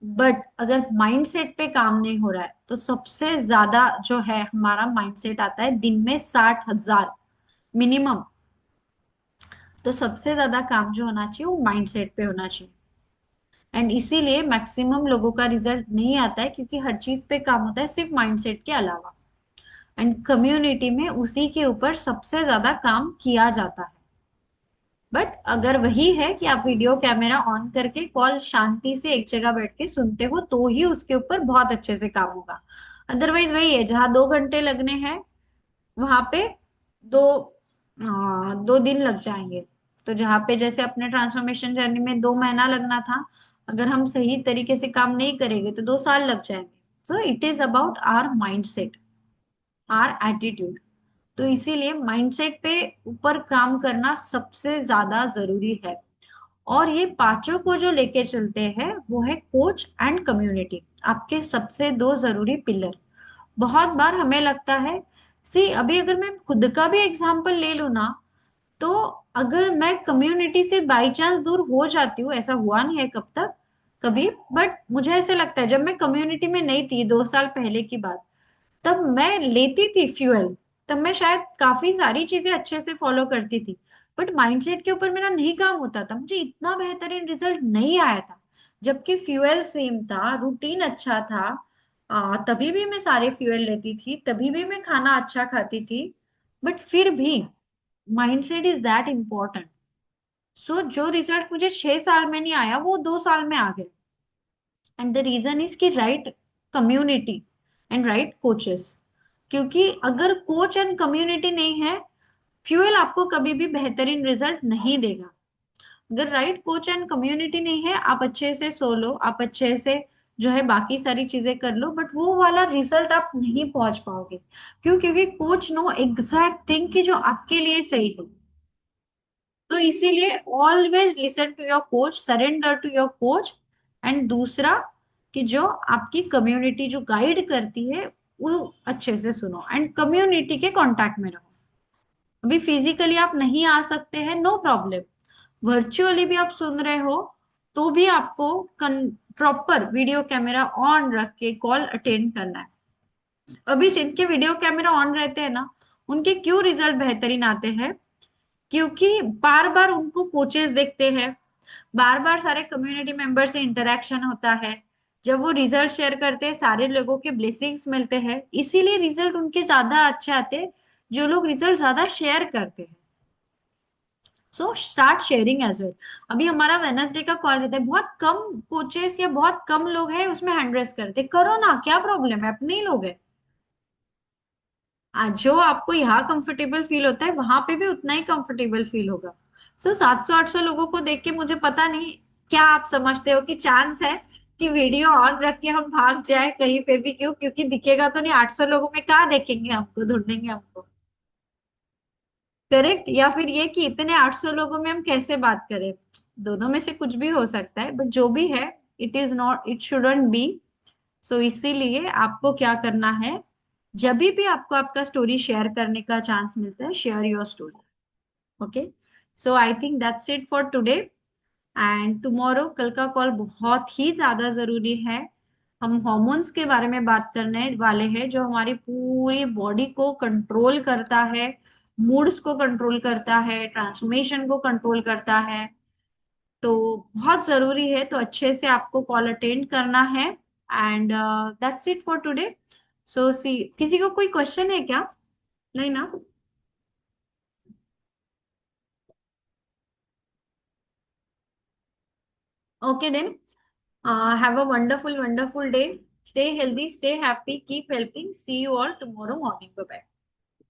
बट अगर माइंडसेट पे काम नहीं हो रहा है तो सबसे ज्यादा जो है हमारा माइंडसेट आता है दिन में 60,000 मिनिमम। तो सबसे ज्यादा काम जो होना चाहिए वो माइंडसेट पे होना चाहिए। एंड इसीलिए मैक्सिमम लोगों का रिजल्ट नहीं आता है, क्योंकि हर चीज पे काम होता है सिर्फ माइंडसेट के अलावा। एंड कम्युनिटी में उसी के ऊपर सबसे ज्यादा काम किया जाता है। बट अगर वही है कि आप वीडियो कैमरा ऑन करके कॉल शांति से एक जगह बैठ के सुनते हो, तो ही उसके ऊपर बहुत अच्छे से काम होगा। अदरवाइज वही है, जहां 2 घंटे लगने हैं वहां पे दो 2 दिन लग जाएंगे। तो जहाँ पे जैसे अपने ट्रांसफॉर्मेशन जर्नी में 2 महीना लगना था, अगर हम सही तरीके से काम नहीं करेंगे तो 2 साल लग जाएंगे। So it is about our mindset, our attitude. तो इसीलिए माइंडसेट पे ऊपर काम करना सबसे ज्यादा जरूरी है। और ये पांचों को जो लेके चलते हैं वो है कोच एंड कम्युनिटी, आपके सबसे 2 जरूरी पिलर। बहुत बार हमें लगता है, सी अभी अगर मैं खुद का भी एग्जांपल ले लूं ना, तो अगर मैं कम्युनिटी से बाई चांस दूर हो जाती हूँ, ऐसा हुआ नहीं है कब तक कभी, बट मुझे ऐसे लगता है जब मैं कम्युनिटी में नहीं थी, 2 साल पहले की बात, तब मैं लेती थी फ्यूअल, तब मैं शायद काफी सारी चीजें अच्छे से फॉलो करती थी, बट माइंडसेट के ऊपर मेरा नहीं काम होता था, मुझे इतना बेहतरीन रिजल्ट नहीं आया था। जबकि फ्यूअल सेम था, रूटीन अच्छा था, तभी भी मैं सारे फ्यूअल लेती थी, तभी भी मैं खाना अच्छा खाती थी, बट फिर भी माइंडसेट इज दैट इम्पोर्टेंट। सो जो रिजल्ट मुझे 6 साल में नहीं आया, वो 2 साल में आ गया। एंड द रीजन इज कि right community and right coaches. क्योंकि अगर कोच एंड कम्युनिटी नहीं है, फ्यूअल आपको कभी भी बेहतरीन रिजल्ट नहीं देगा। अगर राइट कोच एंड कम्युनिटी नहीं है, आप अच्छे से सो लो, आप अच्छे से जो है बाकी सारी चीजें कर लो, बट वो वाला रिजल्ट आप नहीं पहुंच पाओगे। क्यों? क्योंकि कोच नो एग्जैक्ट थिंग कि जो आपके लिए सही है। तो इसीलिए always listen to your coach, surrender to your coach. And दूसरा कि जो आपकी कम्युनिटी जो गाइड करती है, वो अच्छे से सुनो एंड कम्युनिटी के कांटेक्ट में रहो। अभी फिजिकली आप नहीं आ सकते हैं, नो प्रॉब्लम, वर्चुअली भी आप सुन रहे हो तो भी आपको प्रॉपर वीडियो कैमरा ऑन रख के कॉल अटेंड करना है। अभी जिनके वीडियो कैमरा ऑन रहते हैं ना, उनके क्यों रिजल्ट बेहतरीन आते हैं? क्योंकि बार बार उनको कोचेस देखते हैं, बार बार सारे कम्युनिटी मेंबर से इंटरेक्शन होता है, जब वो रिजल्ट शेयर करते हैं सारे लोगों के ब्लेसिंग्स मिलते हैं, इसीलिए रिजल्ट उनके ज्यादा अच्छे आते हैं, जो लोग रिजल्ट ज्यादा शेयर करते हैं। So start sharing as well. अभी हमारा वेनसडे का कॉल रहता है, बहुत कम कोचेस या बहुत कम लोग हैं उसमें हैंड रेस करते, करो ना, क्या प्रॉब्लम है, अपने ही लोग हैं। आज जो आपको यहाँ कंफर्टेबल फील होता है वहां पे भी उतना ही कंफर्टेबल फील होगा। सो 700-800 लोगों को देख के मुझे पता नहीं क्या आप समझते हो कि चांस है कि वीडियो ऑन रख के हम भाग जाए कहीं पे भी? क्यों? क्योंकि दिखेगा तो नहीं, 800 लोगों में कहाँ देखेंगे हमको, ढूंढेंगे हमको, करेक्ट? या फिर ये कि इतने 800 लोगों में हम कैसे बात करें? दोनों में से कुछ भी हो सकता है, बट जो भी है, it is not, it shouldn't be. So इसीलिए आपको क्या करना है, जब भी आपको आपका स्टोरी शेयर करने का चांस मिलता है, share your story. Okay, so I think that's it for today. And tomorrow, कल का कॉल बहुत ही ज्यादा जरूरी है। हम हॉर्मोन्स के बारे में बात करने वाले हैं, जो हमारी पूरी बॉडी को कंट्रोल करता है, मूड्स को कंट्रोल करता है, ट्रांसफॉर्मेशन को कंट्रोल करता है। तो बहुत जरूरी है, तो अच्छे से आपको कॉल अटेंड करना है। And that's it for today. So see, किसी को कोई क्वेश्चन है क्या? नहीं ना? Okay then. Have a wonderful, wonderful day. Stay healthy, stay happy, keep helping. See you all tomorrow morning. Bye bye.